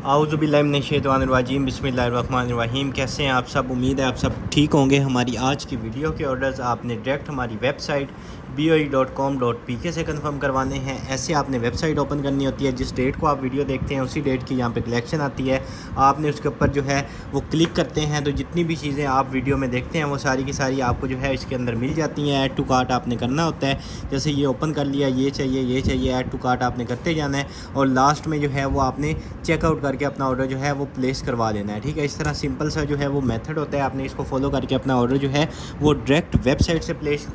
आऊज़ुबिल्लाहिमिनश्शैतानिर्रजीम बिस्मिल्लाहिर्रहमानिर्रहीम। कैसे हैं आप सब? उम्मीद है आप सब ठीक होंगे। हमारी आज की वीडियो के ऑर्डर्स आपने डायरेक्ट हमारी वेबसाइट boe.com.pk से कंफर्म करवाने हैं। ऐसे आपने वेबसाइट ओपन करनी होती है। जिस डेट को आप वीडियो देखते हैं उसी डेट की यहाँ पे कलेक्शन आती है। आपने उसके ऊपर जो है वो क्लिक करते हैं तो जितनी भी चीज़ें आप वीडियो में देखते हैं वो सारी की सारी आपको जो है इसके अंदर मिल जाती हैं। ऐड टू कार्ट आपने करना होता है। जैसे ये ओपन कर लिया, ये चाहिए, ऐड टू कार्ट आपने करते जाना है और लास्ट में जो है वो आपने चेकआउट करके अपना ऑर्डर जो है वो प्लेस करवा देना है। ठीक है, इस तरह सिंपल सा जो है वो मेथड होता है। आपने इसको फॉलो करके अपना ऑर्डर जो है वो डायरेक्ट वेबसाइट से प्लेस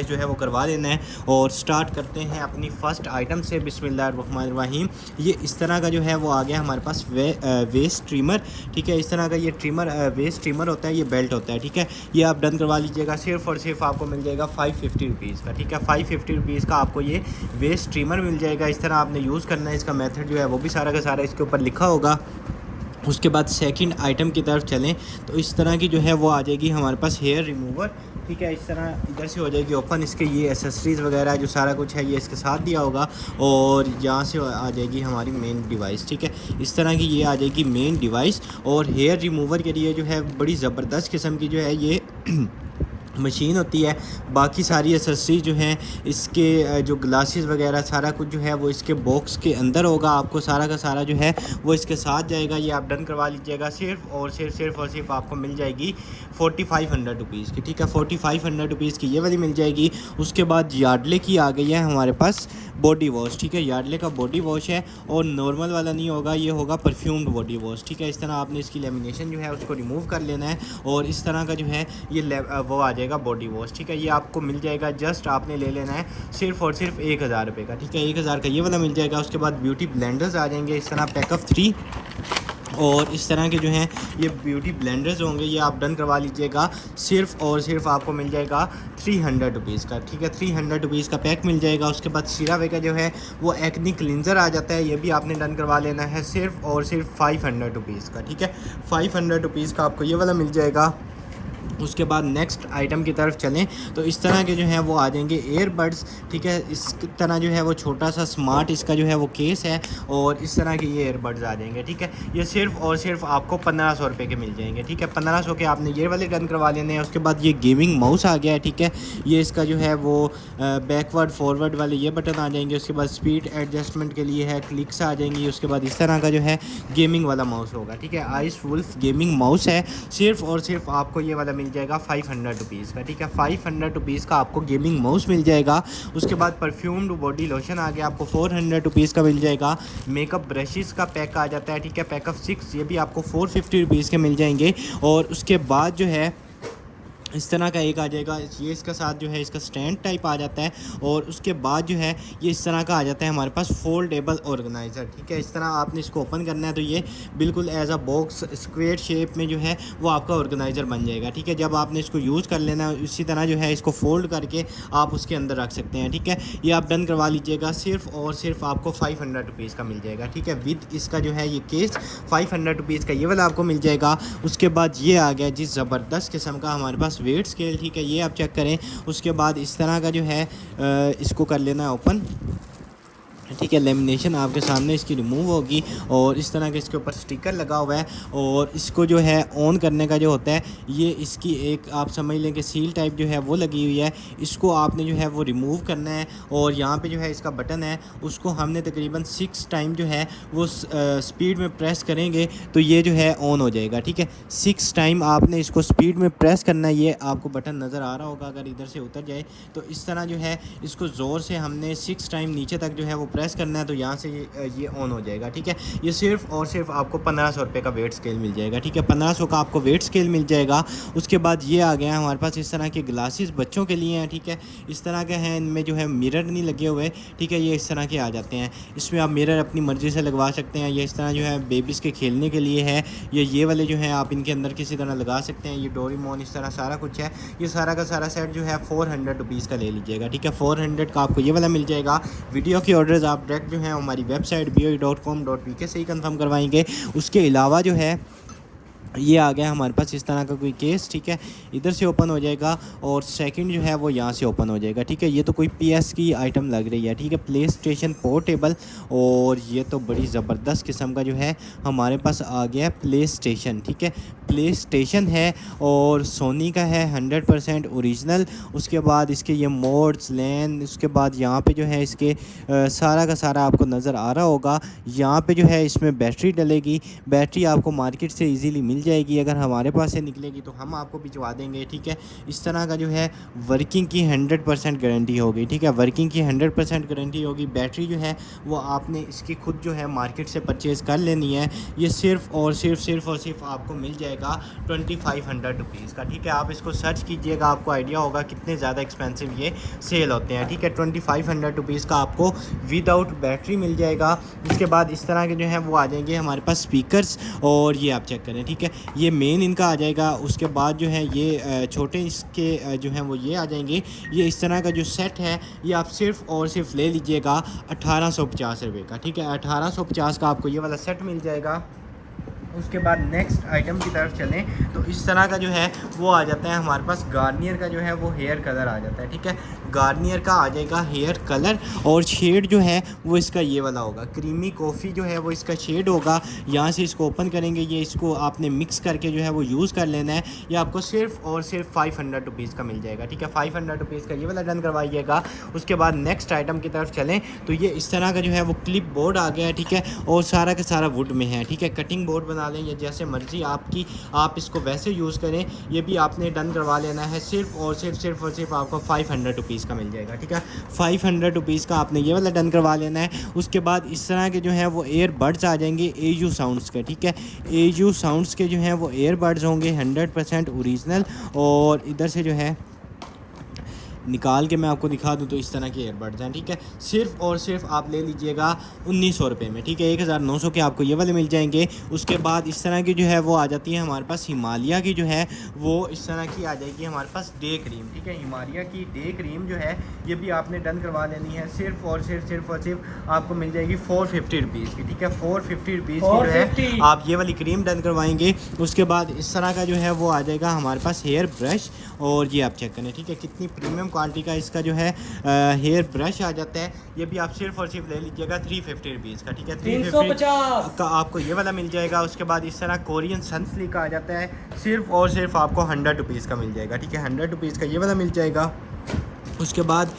जो है वो करवा देना है। और स्टार्ट करते हैं अपनी फ़र्स्ट आइटम से। बिस्मिल्लाहिर्रहमानिर्रहीम। ये इस तरह का जो है वो आ गया हमारे पास वेस्ट ट्रिमर। ठीक है, इस तरह का ये ट्रिमर वेस्ट ट्रिमर होता है, ये बेल्ट होता है। ठीक है, ये आप डन करवा लीजिएगा। सिर्फ़ और सिर्फ आपको मिल जाएगा 550 रुपीज़ का। ठीक है, 550 रुपीज़ का आपको ये वेस्ट ट्रिमर मिल जाएगा। इस तरह आपने यूज़ करना है। इसका मेथड जो है वो भी सारा का सारा इसके ऊपर लिखा होगा। उसके बाद सेकंड आइटम की तरफ चलें तो इस तरह की जो है वो आ जाएगी हमारे पास हेयर रिमूवर। ठीक है, इस तरह इधर से हो जाएगी ओपन। इसके ये एसेसरीज़ वगैरह जो सारा कुछ है ये इसके साथ दिया होगा और यहाँ से आ जाएगी हमारी मेन डिवाइस। ठीक है, इस तरह की ये आ जाएगी मेन डिवाइस। और हेयर रिमूवर के लिए जो है बड़ी ज़बरदस्त किस्म की जो है ये मशीन होती है। बाकी सारी एसेसरीज जो हैं इसके जो ग्लासेस वगैरह सारा कुछ जो है वो इसके बॉक्स के अंदर होगा। आपको सारा का सारा जो है वो इसके साथ जाएगा। ये आप डन करवा लीजिएगा। सिर्फ आपको मिल जाएगी 4500 रुपीज़ की। ठीक है, 4500 रुपीज़ की ये वाली मिल जाएगी। उसके बाद यार्डले की आ गई है हमारे पास बॉडी वॉश। ठीक है, यार्डले का बॉडी वॉश है और नॉर्मल वाला नहीं होगा, ये होगा परफ्यूम्ड बॉडी वॉश। ठीक है, इस तरह आपने इसकी लेमिनेशन जो है उसको रिमूव कर लेना है और इस तरह का जो है ये वो आ जाएगा बॉडी वॉश। ठीक है, ये आपको मिल जाएगा। जस्ट आपने ले लेना है सिर्फ और सिर्फ 1000 रुपये का। ठीक है, 1000 का ये वाला मिल जाएगा। उसके बाद ब्यूटी ब्लेंडर्स आ जाएंगे इस तरह पैक ऑफ 3 और इस तरह के जो हैं ये ब्यूटी ब्लेंडर्स होंगे। ये आप डन करवा लीजिएगा। सिर्फ और सिर्फ आपको मिल जाएगा 300 रुपीज़ का। ठीक है, 300 रुपीज़ का पैक मिल जाएगा। उसके बाद सीरावे का जो है वो एक्नी क्लिनज़र आ जाता है। ये भी आपने डन करवा लेना है सिर्फ और सिर्फ 500 रुपीज़ का। ठीक है, 500 रुपीज़ का आपको ये वाला मिल जाएगा। उसके बाद नेक्स्ट आइटम की तरफ चलें तो इस तरह के जो हैं वो आ जाएंगे एयरबड्स। ठीक है, इस तरह जो है वो छोटा सा स्मार्ट इसका जो है वो केस है और इस तरह के ये एयरबड्स आ जाएंगे। ठीक है, ये सिर्फ और सिर्फ आपको 1500 रुपये के मिल जाएंगे। ठीक है, 1500 के आपने ये वाले डन करवा लेने हैं। उसके बाद ये गेमिंग माउस आ गया है। ठीक है, ये इसका जो है वो बैकवर्ड फॉरवर्ड वाले ये बटन आ जाएंगे। उसके बाद स्पीड एडजस्टमेंट के लिए है, क्लिक्स आ जाएंगी। उसके बाद इस तरह का जो है गेमिंग वाला माउस होगा। ठीक है, आइस वुल्फ गेमिंग माउस है। सिर्फ और सिर्फ आपको ये वाला मिल जाएगा 500 रुपीज़ का। ठीक है, 500 रुपीज़ का आपको गेमिंग माउस मिल जाएगा। उसके बाद परफ्यूम्ड बॉडी लोशन आ गया, आपको 400 रुपीज़ का मिल जाएगा। मेकअप ब्रशेज़ का पैक आ जाता है। ठीक है, पैक ऑफ 6 ये भी आपको 450 रुपीज़ के मिल जाएंगे। और उसके बाद जो है इस तरह का एक आ जाएगा। ये इसका साथ जो है इसका स्टैंड टाइप आ जाता है और उसके बाद जो है ये इस तरह का आ जाता है हमारे पास फोल्डेबल ऑर्गेनाइज़र। ठीक है, इस तरह आपने इसको ओपन करना है तो ये बिल्कुल as a box square shape में जो है वो आपका ऑर्गेनाइज़र बन जाएगा। ठीक है, जब आपने इसको यूज़ कर लेना है इसी तरह जो है इसको फोल्ड करके आप उसके अंदर रख सकते हैं। ठीक है, ये आप डन करवा लीजिएगा। सिर्फ और सिर्फ आपको 500 रुपीज़ का मिल जाएगा। ठीक है, विद इसका जो है ये केस 500 रुपीज़ का ये वाला आपको मिल जाएगा। उसके बाद ये आ गया जिस ज़बरदस्त किस्म का हमारे पास वेट स्केल। ठीक है, ये आप चेक करें। उसके बाद इस तरह का जो है इसको कर लेना है ओपन। ठीक है, लेमिनेशन आपके सामने इसकी रिमूव होगी और इस तरह के इसके ऊपर स्टिकर लगा हुआ है और इसको जो है ऑन करने का जो होता है ये इसकी एक आप समझ लें कि सील टाइप जो है वो लगी हुई है। इसको आपने जो है वो रिमूव करना है और यहाँ पे जो है इसका बटन है उसको हमने तकरीबन 6 टाइम जो है वो स्पीड में प्रेस करेंगे तो ये जो है ऑन हो जाएगा। ठीक है, 6 टाइम आपने इसको स्पीड में प्रेस करना है। ये आपको बटन नज़र आ रहा होगा अगर इधर से उतर जाए तो इस तरह जो है इसको ज़ोर से हमने 6 टाइम नीचे तक जो है वो प्रेस करना है तो यहाँ से ये ऑन हो जाएगा। ठीक है, ये सिर्फ और सिर्फ आपको 1500 रुपये का वेट स्केल मिल जाएगा। ठीक है, 1500 का आपको वेट स्केल मिल जाएगा। उसके बाद ये आ गया हमारे पास इस तरह के ग्लासेस बच्चों के लिए हैं। ठीक है, इस तरह के हैं, इनमें जो है मिरर नहीं लगे हुए। ठीक है, ये इस तरह के आ जाते हैं। इसमें आप मिरर अपनी मर्ज़ी से लगवा सकते हैं। ये इस तरह जो है बेबीज़ के खेलने के लिए है। ये वाले जो हैं आप इनके अंदर किसी तरह लगा सकते हैं। ये डोरेमोन इस तरह सारा कुछ है। ये सारा का सारा सेट जो है 400 रुपीज़ का ले लीजिएगा। ठीक है, 400 का आपको ये वाला मिल जाएगा। वीडियो के ऑर्डर्स आप डायरेक्ट जो है हमारी वेबसाइट boe.com.pk से ही कंफर्म करवाएंगे। उसके अलावा जो है ये आ गया हमारे पास इस तरह का कोई केस, ठीक है। इधर से ओपन हो जाएगा और सेकंड जो है वो यहाँ से ओपन हो जाएगा, ठीक है। ये तो कोई PS की आइटम लग रही है, ठीक है, प्ले स्टेशन पोर्टेबल। और ये तो बड़ी ज़बरदस्त किस्म का जो है हमारे पास आ गया प्ले स्टेशन, ठीक है। प्ले स्टेशन है और सोनी का है, 100% ओरिजिनल। उसके बाद इसके ये मोड्स लैन, उसके बाद यहाँ पे जो है इसके सारा का सारा आपको नज़र आ रहा होगा। यहाँ पे जो है इसमें बैटरी डलेगी, बैटरी आपको मार्केट से इजीली मिल जाएगी। अगर हमारे पास से निकलेगी तो हम आपको भिजवा देंगे, ठीक है। इस तरह का जो है वर्किंग की 100% गारंटी होगी, ठीक है। वर्किंग की 100% गारंटी होगी। बैटरी जो है वो आपने इसकी खुद जो है मार्केट से परचेज़ कर लेनी है। ये सिर्फ़ और सिर्फ आपको मिल जाएगा 2500 रुपीज़ का, ठीक है। आप इसको सर्च कीजिएगा, आपको आइडिया होगा कितने ज़्यादा एक्सपेंसिव ये सेल होते हैं, ठीक है। 2500 रुपीज़ का आपको विदाउट बैटरी मिल जाएगा। उसके बाद इस तरह के जो है वो आ जाएंगे हमारे पास स्पीकर्स, और ये आप चेक करें, ठीक है। ये मेन इनका आ जाएगा। उसके बाद जो है ये छोटे इसके जो हैं वो ये आ जाएंगे। ये इस तरह का जो सेट है ये आप सिर्फ़ और सिर्फ ले लीजिएगा 1850 रुपये का, ठीक है। 1850 का आपको ये वाला सेट मिल जाएगा। उसके बाद नेक्स्ट आइटम की तरफ चलें तो इस तरह का जो है वो आ जाता है हमारे पास गार्नियर का जो है वो हेयर कलर आ जाता है, ठीक है। गार्नियर का आ जाएगा हेयर कलर, और शेड जो है वो इसका ये वाला होगा, क्रीमी कॉफ़ी जो है वो इसका शेड होगा। यहाँ से इसको ओपन करेंगे, ये इसको आपने मिक्स करके जो है वो यूज़ कर लेना है। ये आपको सिर्फ़ और सिर्फ 500 रुपीज़ का मिल जाएगा, ठीक है। 500 रुपीज़ का ये वाला डन करवाइएगा। उसके बाद नेक्स्ट आइटम की तरफ चलें तो ये इस तरह का जो है वो क्लिप बोर्ड आ गया है, ठीक है। और सारा का सारा वुड में है, ठीक है। कटिंग बोर्ड बना लें या जैसे मर्ज़ी आपकी, आप इसको वैसे यूज़ करें। ये भी आपने डन करवा लेना है। सिर्फ़ और सिर्फ आपको 500 रुपीज़ का मिल जाएगा, ठीक है। 500 रुपीज़ का आपने ये वाला डन करवा लेना है। उसके बाद इस तरह के जो है वो एयरबड्स आ जाएंगे AU साउंड्स के, ठीक है। AU साउंड्स के जो हैं वो एयरबड्स होंगे 100% ओरिजिनल। और इधर से जो है निकाल के मैं आपको दिखा दूं तो इस तरह के एयरबड्स हैं, ठीक है। सिर्फ़ और सिर्फ आप ले लीजिएगा 1900 रुपये में, ठीक है। 1900 के आपको ये वाले मिल जाएंगे। उसके बाद इस तरह की जो है वो आ जाती है हमारे पास हिमालय की जो है वो इस तरह की आ जाएगी हमारे पास डे क्रीम, ठीक है। हिमालय की डे क्रीम जो है ये भी आपने डन करवा लेनी है। सिर्फ़ और सिर्फ आपको मिल जाएगी 450 रुपीज़ की, ठीक है। 450 रुपीज़ की जो है आप ये वाली क्रीम डन करवाएंगे। उसके बाद इस तरह का जो है वो आ जाएगा हमारे पास हेयर ब्रश, और ये आप चेक करें, ठीक है। कितनी प्रीमियम क्वालिटी का इसका जो है हेयर ब्रश आ जाता है। ये भी आप सिर्फ और सिर्फ ले लीजिएगा 350 रुपीज़ का, ठीक है। 350 का आपको ये वाला मिल जाएगा। उसके बाद इस तरह कोरियन सनस्लिक का आ जाता है, सिर्फ और सिर्फ आपको 100 रुपीज़ का मिल जाएगा, ठीक है। 100 रुपीज़ का ये वाला मिल जाएगा। उसके बाद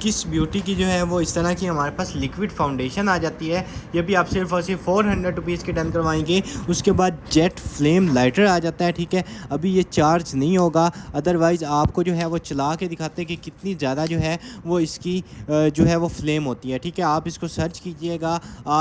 किस ब्यूटी की जो है वो इस तरह की हमारे पास लिक्विड फाउंडेशन आ जाती है। ये भी आप सिर्फ और सिर्फ 400 रुपीज़ के डन करवाएंगे। उसके बाद जेट फ्लेम लाइटर आ जाता है, ठीक है। अभी ये चार्ज नहीं होगा, अदरवाइज़ आपको जो है वो चला के दिखाते हैं कि कितनी ज़्यादा जो है वो इसकी जो है वो फ्लेम होती है, ठीक है। आप इसको सर्च कीजिएगा,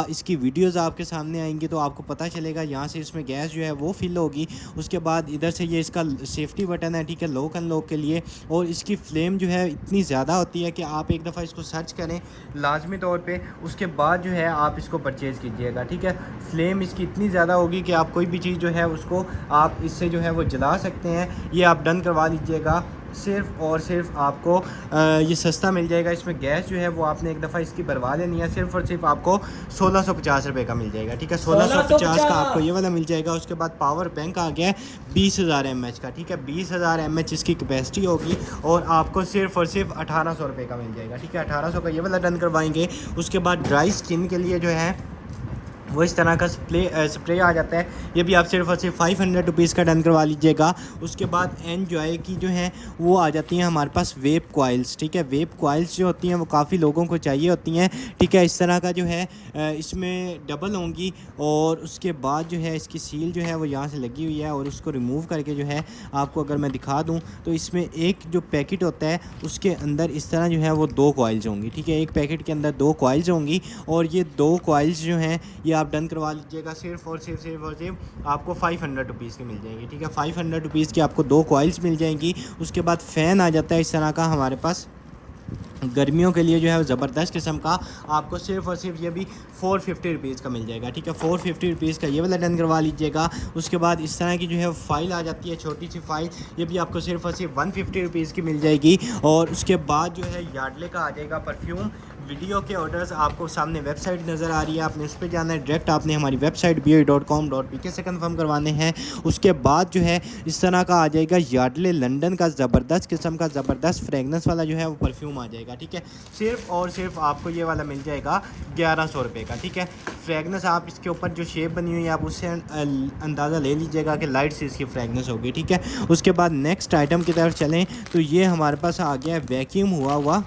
इसकी वीडियोज़ आपके सामने आएंगी तो आपको पता चलेगा। यहाँ से इसमें गैस जो है वो फिल होगी। उसके बाद इधर से ये इसका सेफ्टी बटन है, ठीक है, लॉक अनलॉक के लिए। और इसकी फ्लेम जो है इतनी ज़्यादा होती है कि आप एक दफ़ा इसको सर्च करें लाजमी तौर पे। उसके बाद जो है आप इसको परचेज़ कीजिएगा, ठीक है। फ्लेम इसकी इतनी ज़्यादा होगी कि आप कोई भी चीज़ जो है उसको आप इससे जो है वो जला सकते हैं। ये आप डन करवा लीजिएगा। सिर्फ़ और सिर्फ आपको ये सस्ता मिल जाएगा। इसमें गैस जो है वो आपने एक दफ़ा इसकी भरवा लेनी है। सिर्फ़ और सिर्फ आपको 1650 रुपये का मिल जाएगा, ठीक है। 1650 का आपको ये वाला मिल जाएगा। उसके बाद पावर बैंक आ गया है 20,000 mAh का, ठीक है। 20,000 mAh इसकी कैपेसिटी होगी और आपको सिर्फ़ और सिर्फ 1800 रुपये का मिल जाएगा, ठीक है। 1800 का ये वाला डन करवाएंगे। उसके बाद ड्राई स्किन के लिए जो है वो इस तरह का स्प्रे आ जाता है। ये भी आप सिर्फ और सिर्फ 500 रुपीज़ का डन करवा लीजिएगा। उसके बाद एनजॉय की जो है वो आ जाती हैं हमारे पास वेप कॉइल्स, ठीक है। वेप कॉइल्स जो होती हैं वो काफ़ी लोगों को चाहिए होती हैं, ठीक है। इस तरह का जो है इसमें डबल होंगी, और उसके बाद जो है इसकी सील जो है वो यहाँ से लगी हुई है। और उसको रिमूव करके जो है आपको अगर मैं दिखा दूँ तो इसमें एक जो पैकेट होता है उसके अंदर इस तरह जो है वो 2 कॉइल्स होंगी, ठीक है। एक पैकेट के अंदर 2 कॉइल्स होंगी, और ये 2 कॉइल्स जो हैं ये आप डन करवा लीजिएगा। सिर्फ और सिर्फ आपको 500 रुपीज़ की मिल जाएंगी, ठीक है। 500 रुपीज़ की आपको 2 कॉइल्स मिल जाएंगी। उसके बाद फ़ैन आ जाता है इस तरह का हमारे पास गर्मियों के लिए जो है ज़बरदस्त किस्म का। आपको सिर्फ और सिर्फ ये भी 450 रुपीज़ का मिल जाएगा, ठीक है। 450 रुपीज़ का ये वाला डन करवा लीजिएगा। उसके बाद इस तरह की जो है फ़ाइल आ जाती है, छोटी सी फ़ाइल। ये भी आपको सिर्फ और सिर्फ 150 रुपीज़ की मिल जाएगी। और उसके बाद जो है यार्डले का आ जाएगा परफ्यूम वीडियो के ऑर्डर्स आपको सामने वेबसाइट नज़र आ रही है, आपने उस पर जाना है। डायरेक्ट आपने हमारी वेबसाइट BOE.com.pk से कंफर्म करवाने हैं। उसके बाद जो है इस तरह का आ जाएगा यार्डले लंदन का ज़बरदस्त किस्म का ज़बरदस्त फ्रेगनेंस वाला जो है वो परफ्यूम आ जाएगा, ठीक है। सिर्फ़ और सिर्फ आपको ये वाला मिल जाएगा 1100 रुपये का, ठीक है। फ्रेगनेंस आप इसके ऊपर जो शेप बनी हुई है आप उससे अंदाज़ा ले लीजिएगा कि लाइट से इसकी फ्रेगनेंस होगी, ठीक है। उसके बाद नेक्स्ट आइटम की तरफ चलें तो ये हमारे पास आ गया वैक्यूम हुआ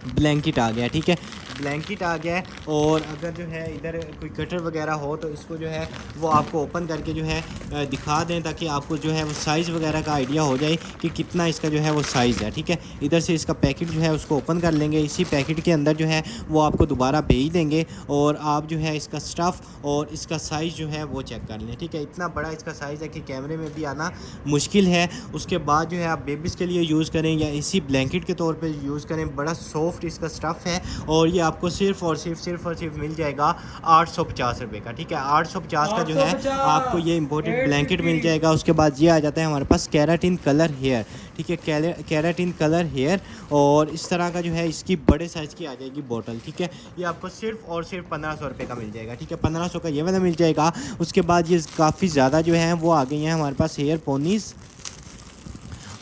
ब्लैंकेट आ गया, ठीक है। ब्लैंकेट आ गया है। और अगर जो है इधर कोई कटर वगैरह हो तो इसको जो है वो आपको ओपन करके जो है दिखा दें, ताकि आपको जो है वो साइज़ वगैरह का आइडिया हो जाए कि कितना इसका जो है वो साइज़ है, ठीक है। इधर से इसका पैकेट जो है उसको ओपन कर लेंगे। इसी पैकेट के अंदर जो है वो आपको दोबारा भेज देंगे और आप जो है इसका स्टफ़ और इसका साइज़ जो है वो चेक कर लें, ठीक है। इतना बड़ा इसका साइज़ है कि कैमरे में भी आना मुश्किल है। उसके बाद जो है आप बेबीज़ के लिए यूज़ करें या इसी ब्लैंकेट के तौर पर यूज़ करें। बड़ा सॉफ्ट इसका स्टफ़ है और ये आपको सिर्फ़ और सिर्फ मिल जाएगा 850 रुपये का, ठीक है। 850 का जो है आपको ये इम्पोर्टेड ब्लैंकेट मिल जाएगा। उसके बाद ये आ जाता है हमारे पास केराटिन कलर हेयर, ठीक है। केराटिन कलर हेयर और इस तरह का जो है इसकी बड़े साइज़ की आ जाएगी बोतल, ठीक है। ये आपको सिर्फ़ और सिर्फ 1500 रुपये का मिल जाएगा, ठीक है। 1500 का ये वाला मिल जाएगा। उसके बाद ये काफ़ी ज़्यादा जो है वो आ गई हैं हमारे पास हेयर पोनीज़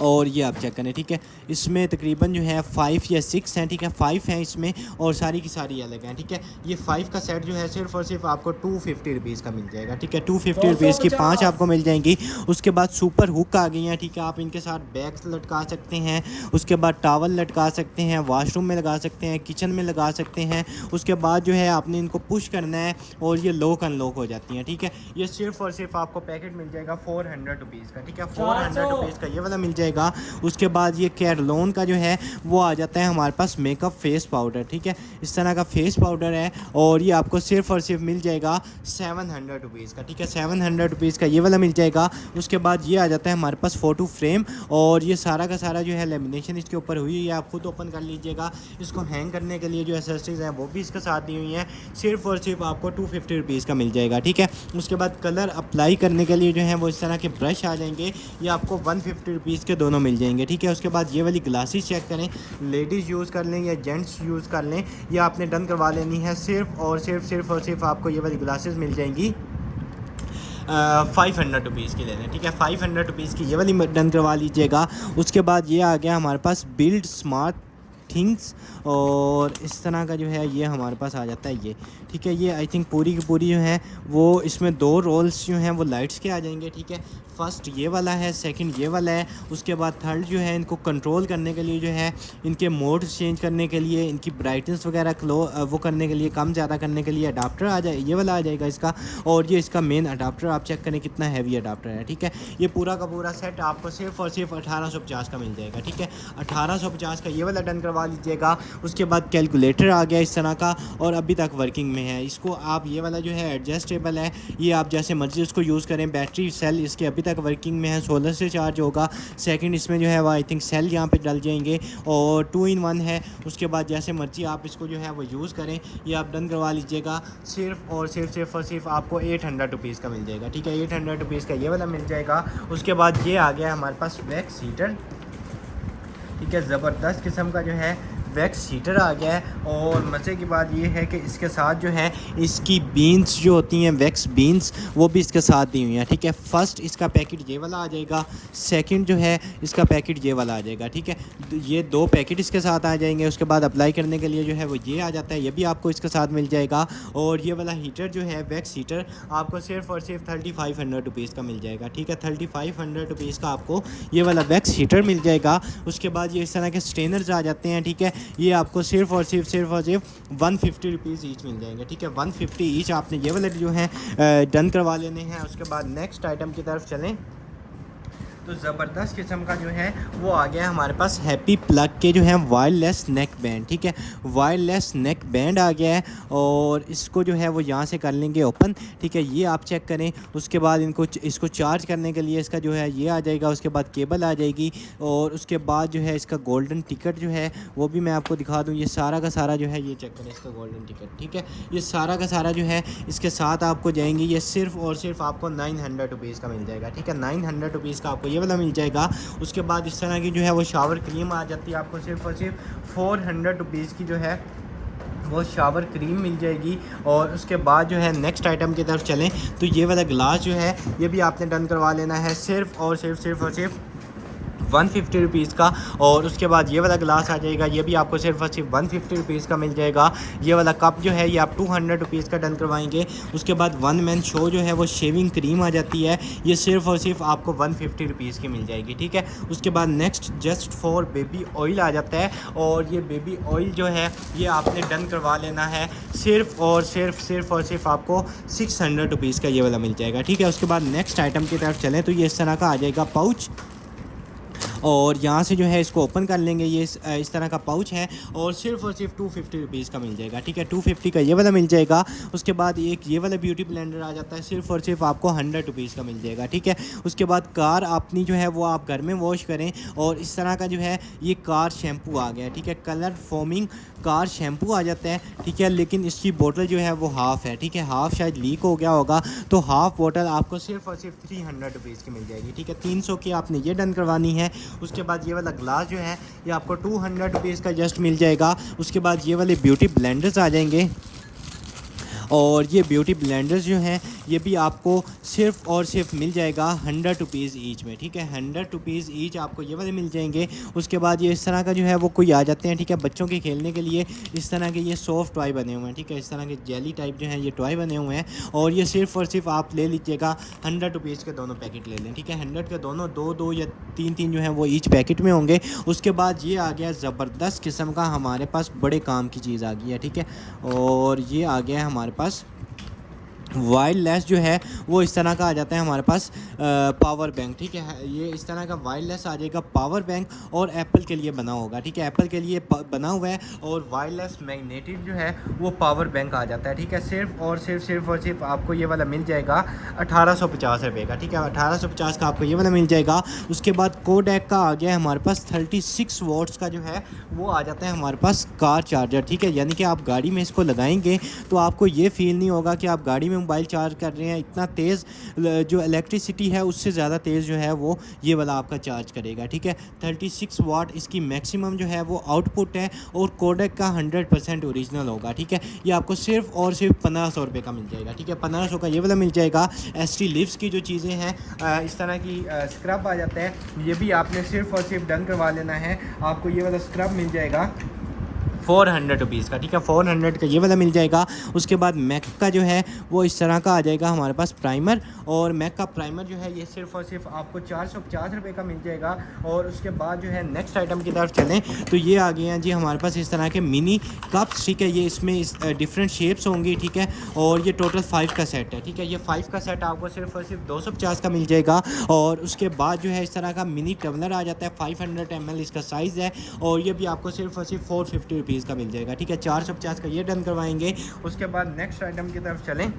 और ये आप चेक करें, ठीक है। इसमें तकरीबन जो है 5 या 6 हैं, ठीक है। 5 हैं इसमें और सारी की सारी अलग हैं, ठीक है। ये 5 का सेट जो है सिर्फ़ और सिर्फ आपको 250 रुपीज़ का मिल जाएगा, ठीक है। 250 रुपीज़ की 5 आपको मिल जाएंगी। उसके बाद सुपर हुक आ गई हैं, ठीक है। आप इनके साथ बैग्स लटका सकते हैं, उसके बाद टॉवल लटका सकते हैं, वॉशरूम में लगा सकते हैं, किचन में लगा सकते हैं। उसके बाद जो है आपने इनको पुश करना है और ये लॉक अनलॉक हो जाती हैं, ठीक है। ये सिर्फ़ और सिर्फ आपको पैकेट मिल जाएगा 400 रुपीज़ का, ठीक है। 400 रुपीज़ का ये वाला मिल जाएगा। उसके बाद ये कैरलोन का जो है वो आ जाता है हमारे पास मेकअप फेस पाउडर, ठीक है। इस तरह का फेस पाउडर है और ये आपको सिर्फ़ और सिर्फ मिल जाएगा 700 रुपीज़ का, ठीक है। 700 रुपीज़ का ये वाला मिल जाएगा। उसके बाद ये आ जाता है हमारे पास फ़ोटो फ्रेम और ये सारा का सारा जो है लेमिनेशन इसके ऊपर हुई है, आप खुद ओपन कर लीजिएगा। इसको हैंग करने के लिए जो एसेसरीज़ हैं वो भी इसके साथ दी हुई हैं। सिर्फ़ और सिर्फ आपको 250 रुपीज़ का मिल जाएगा, ठीक है। उसके बाद कलर अप्लाई करने के लिए जो है वो इस तरह के ब्रश आ जाएंगे, ये आपको 150 रुपीज़ के दोनों मिल जाएंगे, ठीक है। उसके बाद ये वाली ग्लासेस चेक करें, लेडीज़ यूज़ कर लें या जेंट्स यूज़ कर लें, ये आपने डन करवा लेनी है। सिर्फ़ और सिर्फ आपको ये वाली ग्लासेस मिल जाएंगी 500 रुपीज़ की ले लें, ठीक है। 500 रुपीज़ की ये वाली डन करवा लीजिएगा। उसके बाद ये आ गया हमारे पास बिल्ड स्मार्ट थिंग्स और इस तरह का जो है ये हमारे पास आ जाता है ये, ठीक है। ये आई थिंक पूरी की पूरी जो है वो इसमें 2 रोल्स जो हैं वो लाइट्स के आ जाएंगे, ठीक है। फर्स्ट ये वाला है, सेकंड ये वाला है। उसके बाद थर्ड जो है इनको कंट्रोल करने के लिए जो है इनके मोड चेंज करने के लिए, इनकी ब्राइटनेस वगैरह वो करने के लिए, कम ज़्यादा करने के लिए अडाप्टर आ जाए, ये वाला आ जाएगा इसका। और ये इसका मेन अडाप्टर आप चेक करें कितना हैवी अडाप्टर है, ठीक है। ये पूरा का पूरा सेट आपको सिर्फ़ और सिर्फ 1850 का मिल जाएगा, ठीक है। 1850 का ये वाला डन करवा लीजिएगा। उसके बाद कैलकुलेटर आ गया इस तरह का और अभी तक वर्किंग में है। इसको आप ये वाला जो है एडजस्टेबल है, ये आप जैसे मर्जी उसको यूज़ करें। बैटरी सेल इसके अभी तक वर्किंग में है, सोलर से चार्ज होगा। सेकंड इसमें जो है वो आई थिंक सेल यहाँ पे डल जाएंगे और 2 in 1 है। उसके बाद जैसे मर्जी आप इसको जो है वो यूज़ करें, ये आप डन करवा लीजिएगा। सिर्फ़ और सिर्फ आपको 800 रुपीज़ का मिल जाएगा, ठीक है। 800 रुपीज़ का ये वाला मिल जाएगा। उसके बाद ये आ गया हमारे पास वैक्स हीटर, ठीक है। ज़बरदस्त किस्म का जो है वैक्स हीटर आ गया है और मज़े की बात ये है कि इसके साथ जो है इसकी बीन्स जो होती हैं वैक्स बीन्स वो भी इसके साथ दी हुई हैं, ठीक है। फर्स्ट इसका पैकेट ये वाला आ जाएगा, सेकंड जो है इसका पैकेट ये वाला आ जाएगा, ठीक है। ये 2 पैकेट इसके साथ आ जाएंगे। उसके बाद अप्लाई करने के लिए जो है वो ये आ जाता है, ये भी आपको इसके साथ मिल जाएगा। और ये वाला हीटर जो है वैक्स हीटर आपको सिर्फ़ और सिर्फ 3500 रुपीज़ का मिल जाएगा, ठीक है। 3500 रुपीज़ का आपको ये वाला वैक्स हीटर मिल जाएगा। उसके बाद ये इस तरह के स्ट्रेनर्स आ जाते हैं, ठीक है। ये आपको सिर्फ़ और सिर्फ 150 रुपीज़ ईच मिल जाएंगे, ठीक है। 150 ईच आपने ये वाले जो हैं डन करवा लेने हैं। उसके बाद नेक्स्ट आइटम की तरफ चलें तो ज़बरदस्त किस्म का जो है वो आ गया हमारे पास हैप्पी प्लग के जो है वायरलेस नेक बैंड, ठीक है। वायरलेस नेक बैंड आ गया है और इसको जो है वो यहाँ से कर लेंगे ओपन, ठीक है। ये आप चेक करें। उसके बाद इसको चार्ज करने के लिए इसका जो है ये आ जाएगा। उसके बाद केबल आ जाएगी और उसके बाद जो है इसका गोल्डन टिकट जो है वो भी मैं आपको दिखा दूँ। ये सारा का सारा जो है ये चेक करें इसका गोल्डन टिकट, ठीक है। ये सारा का सारा जो है इसके साथ आपको जाएंगे। ये सिर्फ़ और सिर्फ आपको 900 रुपीज़ का मिल जाएगा, ठीक है। 900 रुपीज़ का आपको ये वाला मिल जाएगा। उसके बाद इस तरह की जो है वो शावर क्रीम आ जाती है आपको सिर्फ़ और सिर्फ 400 रुपीज़ की जो है वो शावर क्रीम मिल जाएगी। और उसके बाद जो है नेक्स्ट आइटम की तरफ चलें तो ये वाला ग्लास जो है ये भी आपने डन करवा लेना है सिर्फ़ और सिर्फ 150 रुपीज़ का। और उसके बाद ये वाला ग्लास आ जाएगा, ये भी आपको सिर्फ और सिर्फ 150 रुपीज़ का मिल जाएगा। ये वाला कप जो है ये आप 200 रुपीज़ का डन करवाएंगे। उसके बाद वन मैन शो जो है वो शेविंग क्रीम आ जाती है, ये सिर्फ और सिर्फ आपको 150 रुपीज़ की मिल जाएगी, ठीक है। उसके बाद next just for baby oil आ जाता है, और ये बेबी ऑयल जो है ये आपने डन करवा लेना है सिर्फ और सिर्फ आपको 600 रुपीज़ का ये वाला मिल जाएगा, ठीक है। उसके बाद नेक्स्ट आइटम की तरफ चलें तो ये इस तरह का आ जाएगा पाउच, और यहाँ से जो है इसको ओपन कर लेंगे। ये इस तरह का पाउच है और सिर्फ 250 रुपीज़ का मिल जाएगा, ठीक है। 250 का ये वाला मिल जाएगा। उसके बाद एक ये वाला ब्यूटी ब्लेंडर आ जाता है, सिर्फ और सिर्फ आपको 100 रुपीज़ का मिल जाएगा, ठीक है। उसके बाद कार अपनी जो है वो आप घर में वॉश करें, और इस तरह का जो है ये कार शैम्पू आ गया, ठीक है। कलर फोमिंग कार शैम्पू आ जाता है, ठीक है। लेकिन इसकी बोतल जो है वो हाफ़ है, ठीक है। हाफ़ शायद लीक हो गया होगा, तो हाफ़ बोतल आपको सिर्फ और सिर्फ 300 रुपीज़ की मिल जाएगी, ठीक है। 300 की आपने ये डन करवानी है। उसके बाद ये वाला ग्लास जो है ये आपको 200 रुपीज़ का जस्ट मिल जाएगा। उसके बाद ये वाले ब्यूटी ब्लेंडर्स आ जाएंगे, और ये ब्यूटी ब्लेंडर्स जो हैं ये भी आपको सिर्फ़ और सिर्फ मिल जाएगा 100 रुपीज़ ईच में, ठीक है। 100 रुपीज़ ईच आपको ये वाले मिल जाएंगे। उसके बाद ये इस तरह का जो है वो कोई आ जाते हैं, ठीक है, बच्चों के खेलने के लिए इस तरह के ये सॉफ्ट टॉय बने हुए हैं, ठीक है। इस तरह के जेली टाइप जो हैं ये टॉय बने हुए हैं, और ये सिर्फ़ और सिर्फ आप ले लीजिएगा 100 रुपीज़ के दोनों पैकेट ले लें, ठीक है। 100 के दोनों दो या तीन जो हैं वो ईच पैकेट में होंगे। उसके बाद ये आ गया ज़बरदस्त किस्म का हमारे पास बड़े काम की चीज़ आ गई है, ठीक है। और ये आ गया है हमारे पास वायरलेस जो है वो इस तरह का आ जाता है हमारे पास पावर बैंक, ठीक है। ये इस तरह का वायरलेस आ जाएगा पावर बैंक, और एप्पल के लिए बना होगा, ठीक है। एप्पल के लिए बना हुआ है, और वायरलेस मैग्नेटिक जो है वो पावर बैंक आ जाता है, ठीक है। सिर्फ और सिर्फ आपको ये वाला मिल जाएगा 1850 रुपये का, ठीक है। 1850 का आपको ये वाला मिल जाएगा। उसके बाद कोडेक का आ गया है हमारे पास 36 वॉट्स का जो है वो आ जाता है हमारे पास कार चार्जर, ठीक है। यानी कि आप गाड़ी में इसको लगाएंगे तो आपको ये फील नहीं होगा कि आप गाड़ी में मोबाइल चार्ज कर रहे हैं। इतना तेज़ जो इलेक्ट्रिसिटी है उससे ज़्यादा तेज़ जो है वो ये वाला आपका चार्ज करेगा, ठीक है। 36 वाट इसकी मैक्सिमम जो है वो आउटपुट है, और कोडेक का 100% ओरिजिनल होगा, ठीक है। ये आपको सिर्फ और सिर्फ 1500 रुपये का मिल जाएगा, ठीक है। 1500 का ये वाला मिल जाएगा। एसटी लिप्स की जो चीज़ें हैं इस तरह की स्क्रब आ जाता है, ये भी आपने सिर्फ और सिर्फ डन करवा लेना है। आपको ये वाला स्क्रब मिल जाएगा 400 रुपीज़ का, ठीक है। 400 का ये वाला मिल जाएगा। उसके बाद मैक का जो है वो इस तरह का आ जाएगा हमारे पास प्राइमर, और मैक का प्राइमर जो है ये सिर्फ और सिर्फ आपको 450 रुपये का मिल जाएगा। और उसके बाद जो है नेक्स्ट आइटम की तरफ चलें तो ये आ गए हैं जी हमारे पास इस तरह के मिनी कप्स, ठीक है। ये इसमें डिफरेंट शेप्स होंगी, ठीक है। और ये टोटल 5 का सेट है, ठीक है। ये 5 का सेट आपको सिर्फ और सिर्फ 250 का मिल जाएगा। और उसके बाद जो है इस तरह का मिनी टम्बलर आ जाता है, 500 ml इसका साइज़ है, और ये भी आपको सिर्फ और सिर्फ 450 रुपीज़ का मिल जाएगा, ठीक है। 450 का ये डन करवाएंगे। उसके बाद नेक्स्ट आइटम की तरफ चलें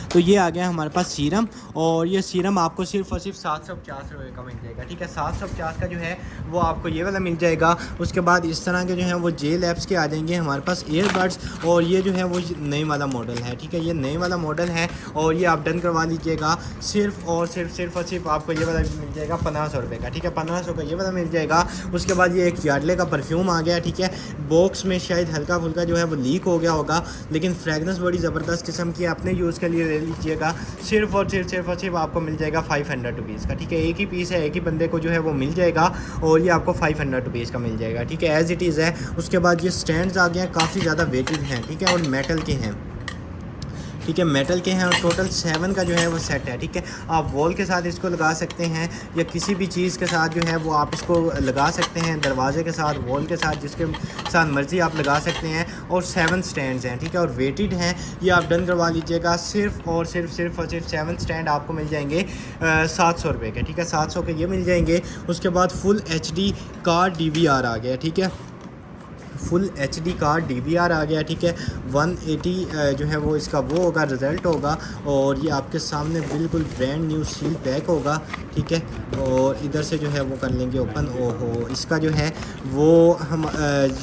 तो ये आ गया हमारे पास सीरम, और ये सीरम आपको सिर्फ और सिर्फ 750 रुपये का मिल जाएगा, ठीक है। 750 का जो है वो आपको ये वाला मिल जाएगा। उसके बाद इस तरह के जो है वो जेल ऐप्स के आ जाएंगे हमारे पास ईयरबड्स, और ये जो है वो नए वाला मॉडल है, ठीक है। ये नए वाला मॉडल है, और ये आप डन करवा लीजिएगा सिर्फ और सिर्फ आपको ये वाला मिल जाएगा 1500 रुपये का, ठीक है। 1500 का ये वाला मिल जाएगा। उसके बाद ये एक यार्डले का परफ्यूम आ गया, ठीक है। बॉक्स में शायद हल्का फुल्का जो है वो लीक हो गया होगा, लेकिन फ्रेगनेंस बड़ी ज़बरदस्त किस्म की अपने यूज़ के लिए ले लीजिएगा। सिर्फ और सिर्फ आपको मिल जाएगा 500 रुपीज़ का, ठीक है। एक ही पीस है, एक ही बंदे को जो है वो मिल जाएगा, और ये आपको 500 रुपीज़ का मिल जाएगा, ठीक है, एज़ इट इज़ है। उसके बाद ये स्टैंड्स आ गए हैं, काफ़ी ज़्यादा वेटेड हैं, ठीक है, और मेटल के हैं, ठीक है। मेटल के हैं, और टोटल 7 का जो है वो सेट है, ठीक है। आप वॉल के साथ इसको लगा सकते हैं, या किसी भी चीज़ के साथ जो है वो आप इसको लगा सकते हैं, दरवाजे के साथ, वॉल के साथ, जिसके साथ मर्ज़ी आप लगा सकते हैं। और 7 स्टैंड्स हैं, ठीक है, और वेटेड हैं। ये आप डन करवा लीजिएगा। सिर्फ और सिर्फ 7 स्टैंड आपको मिल जाएंगे 700 रुपये के, ठीक है। 700 के ये मिल जाएंगे। उसके बाद फुल HD कार DVR आ गया, ठीक है। फुल HD कार DVR आ गया, ठीक है। 180 जो है वो इसका वो होगा, रिज़ल्ट होगा, और ये आपके सामने बिल्कुल ब्रांड न्यू सील पैक होगा, ठीक है। और इधर से जो है वो कर लेंगे ओपन। ओहो, इसका जो है वो हम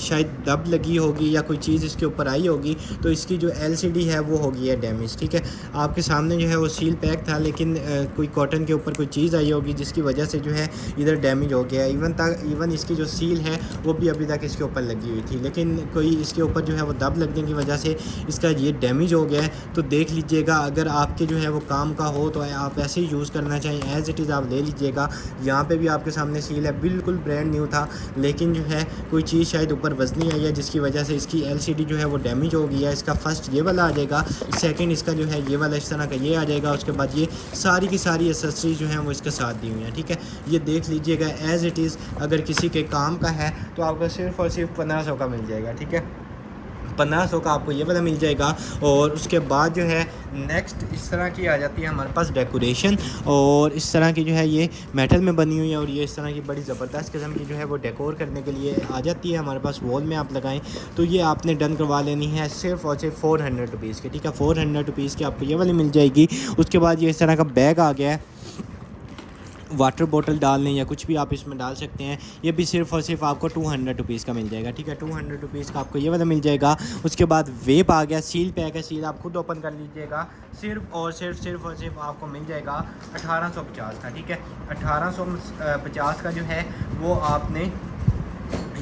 शायद दब लगी होगी या कोई चीज़ इसके ऊपर आई होगी, तो इसकी जो LCD है वो होगी है डैमेज, ठीक है। आपके सामने जो है वो सील पैक था, लेकिन कोई कॉटन के ऊपर कोई चीज़ आई होगी जिसकी वजह से जो है इधर डैमेज हो गया। इवन इसकी जो सील है वो भी अभी तक इसके ऊपर लगी हुई थी। थी, लेकिन कोई इसके ऊपर जो है वो दब लगने की वजह से इसका ये डैमेज हो गया है। तो देख लीजिएगा, अगर आपके जो है वो काम का हो तो आप ऐसे ही यूज़ करना चाहिए, एज़ इट इज़ आप ले लीजिएगा। यहाँ पे भी आपके सामने सील है, बिल्कुल ब्रांड न्यू था, लेकिन जो है कोई चीज़ शायद ऊपर वजनी आई है जिसकी वजह से इसकी LCD जो है वो डैमेज हो गई है। इसका फर्स्ट ये वाला आ जाएगा, सेकंड इसका जो है ये वाला इस तरह का ये आ जाएगा। उसके बाद ये सारी की सारी एसेसरीज जो हैं वो इसके साथ दी हुई हैं, ठीक है। ये देख लीजिएगा एज़ इट इज़, अगर किसी के काम का है तो आपको सिर्फ़ और सिर्फ 1500 का मिल जाएगा, ठीक है। 1500 का आपको ये वाला मिल जाएगा। और उसके बाद जो है नेक्स्ट इस तरह की आ जाती है हमारे पास डेकोरेशन, और इस तरह की जो है ये मेटल में बनी हुई है, और ये इस तरह की बड़ी ज़बरदस्त किस्म की जो है वो डेकोर करने के लिए आ जाती है हमारे पास, वॉल में आप लगाएं तो ये आपने डन करवा लेनी है सिर्फ़ और सिर्फ 400 रुपीज़ की, ठीक है। 400 रुपीज़ की आपको ये वाली मिल जाएगी। उसके बाद ये इस तरह का बैग आ गया है, वाटर बोतल डाल लें या कुछ भी आप इसमें डाल सकते हैं। ये भी सिर्फ़ और सिर्फ आपको 200 रुपीज़ का मिल जाएगा, ठीक है। 200 रुपीज़ का आपको ये वाला मिल जाएगा। उसके बाद वेप आ गया, सील पैक है, सील आप खुद ओपन कर लीजिएगा। सिर्फ़ और सिर्फ आपको मिल जाएगा 1850 का, ठीक है। 1850 का जो है वो आपने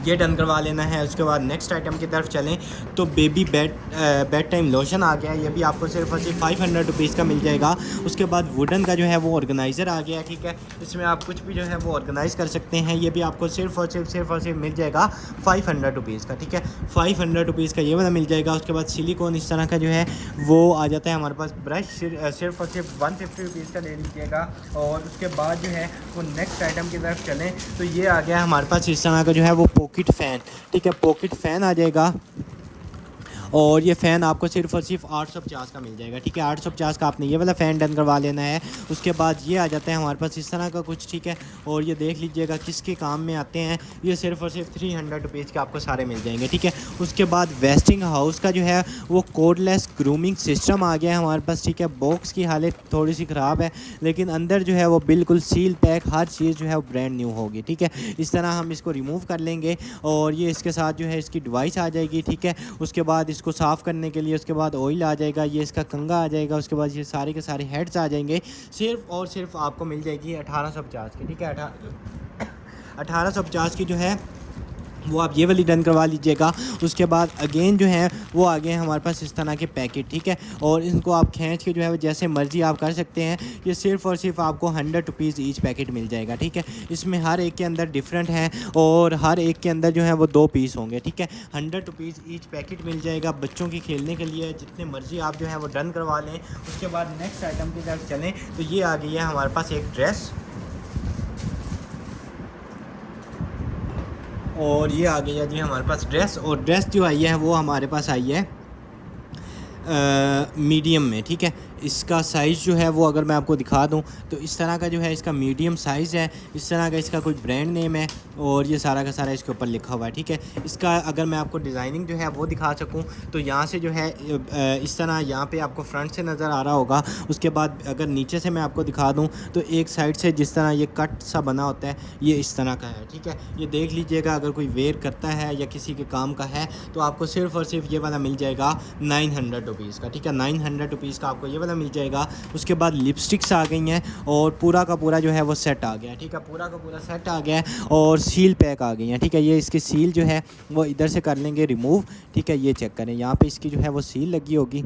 ये डन करवा लेना है। उसके बाद नेक्स्ट आइटम की तरफ चलें तो बेबी बेड टाइम लोशन आ गया है, ये भी आपको सिर्फ और सिर्फ 500 रुपीज़ का मिल जाएगा। उसके बाद वुडन का जो है वो ऑर्गेनाइज़र आ गया है, ठीक है। इसमें आप कुछ भी जो है वो ऑर्गेनाइज़ कर सकते हैं। ये भी आपको सिर्फ और सिर्फ मिल जाएगा 500 रुपीज़ का, ठीक है। 500 रुपीज़ का ये वाला मिल जाएगा। उसके बाद सिलिकॉन इस तरह का जो है वो आ जाता है हमारे पास। ब्रश सिर्फ और सिर्फ 150 रुपीज़ का ले लीजिएगा। और उसके बाद जो है वो नेक्स्ट आइटम की तरफ चलें तो ये आ गया हमारे पास इस तरह का जो है वो पॉकेट फ़ैन, ठीक है। पॉकेट फ़ैन आ जाएगा, और ये फ़ैन आपको सिर्फ और सिर्फ 850 का मिल जाएगा, ठीक है। 850 का आपने ये वाला फ़ैन डन करवा लेना है। उसके बाद ये आ जाता है हमारे पास इस तरह का कुछ, ठीक है। और ये देख लीजिएगा किसके काम में आते हैं, ये सिर्फ और सिर्फ 300 रुपीज़ के आपको सारे मिल जाएंगे, ठीक है। उसके बाद वेस्टिंग हाउस का जो है वो कोडलेस ग्रूमिंग सिस्टम आ गया है हमारे पास, ठीक है। बॉक्स की हालत थोड़ी सी ख़राब है, लेकिन अंदर जो है वो बिल्कुल सील पैक, हर चीज़ जो है वो ब्रांड न्यू होगी, ठीक है। इस तरह हम इसको रिमूव कर लेंगे, और ये इसके साथ जो है इसकी डिवाइस आ जाएगी, ठीक है। उसके बाद इसको साफ़ करने के लिए उसके बाद ऑयल आ जाएगा, ये इसका कंगा आ जाएगा। उसके बाद ये सारे के सारे हेड्स आ जाएंगे। सिर्फ और सिर्फ आपको मिल जाएगी 1850 की, ठीक है। 1850 की जो है वो आप ये वाली डन करवा लीजिएगा। उसके बाद अगेन जो है वो आ गए हैं हमारे पास इस तरह के पैकेट, ठीक है। और इनको आप खींच के जो है जैसे मर्ज़ी आप कर सकते हैं। ये सिर्फ़ और सिर्फ आपको 100 रुपीज़ ईच पैकेट मिल जाएगा, ठीक है। इसमें हर एक के अंदर डिफरेंट है, और हर एक के अंदर जो है वो 2 पीस होंगे, ठीक है। 100 रुपीज़ ईच पैकेट मिल जाएगा बच्चों की खेलने के लिए, जितने मर्ज़ी आप जो है वो डन करवा लें। उसके बाद नेक्स्ट आइटम की तरफ चलें तो ये आ गई है हमारे पास एक ड्रेस, और ये आ गई है जी हमारे पास ड्रेस। और ड्रेस जो आई है वो हमारे पास आई है मीडियम में, ठीक है। इसका साइज़ जो है वो अगर मैं आपको दिखा दूं तो इस तरह का जो है इसका मीडियम साइज़ है। इस तरह का इसका कुछ ब्रांड नेम है, और ये सारा का सारा इसके ऊपर लिखा हुआ है, ठीक है। इसका अगर मैं आपको डिज़ाइनिंग जो है वो दिखा सकूं तो यहाँ से जो है इस तरह यहाँ पे आपको फ्रंट से नज़र आ रहा होगा। उसके बाद अगर नीचे से मैं आपको दिखा दूँ तो एक साइड से जिस तरह ये कट सा बना होता है ये इस तरह का है, ठीक है। ये देख लीजिएगा, अगर कोई वेयर करता है या किसी के काम का है तो आपको सिर्फ़ और सिर्फ ये वाला मिल जाएगा 900 रुपीज़ का, ठीक है। 900 रुपीज़ का आपको ये वाला मिल जाएगा। उसके बाद लिपस्टिक्स आ गई हैं, और पूरा का पूरा जो है वो सेट आ गया है, ठीक है। पूरा का पूरा सेट आ गया है, और सील पैक आ गई हैं, ठीक है। ये इसकी सील जो है वो इधर से कर लेंगे रिमूव, ठीक है। ये चेक करें, यहाँ पे इसकी जो है वो सील लगी होगी,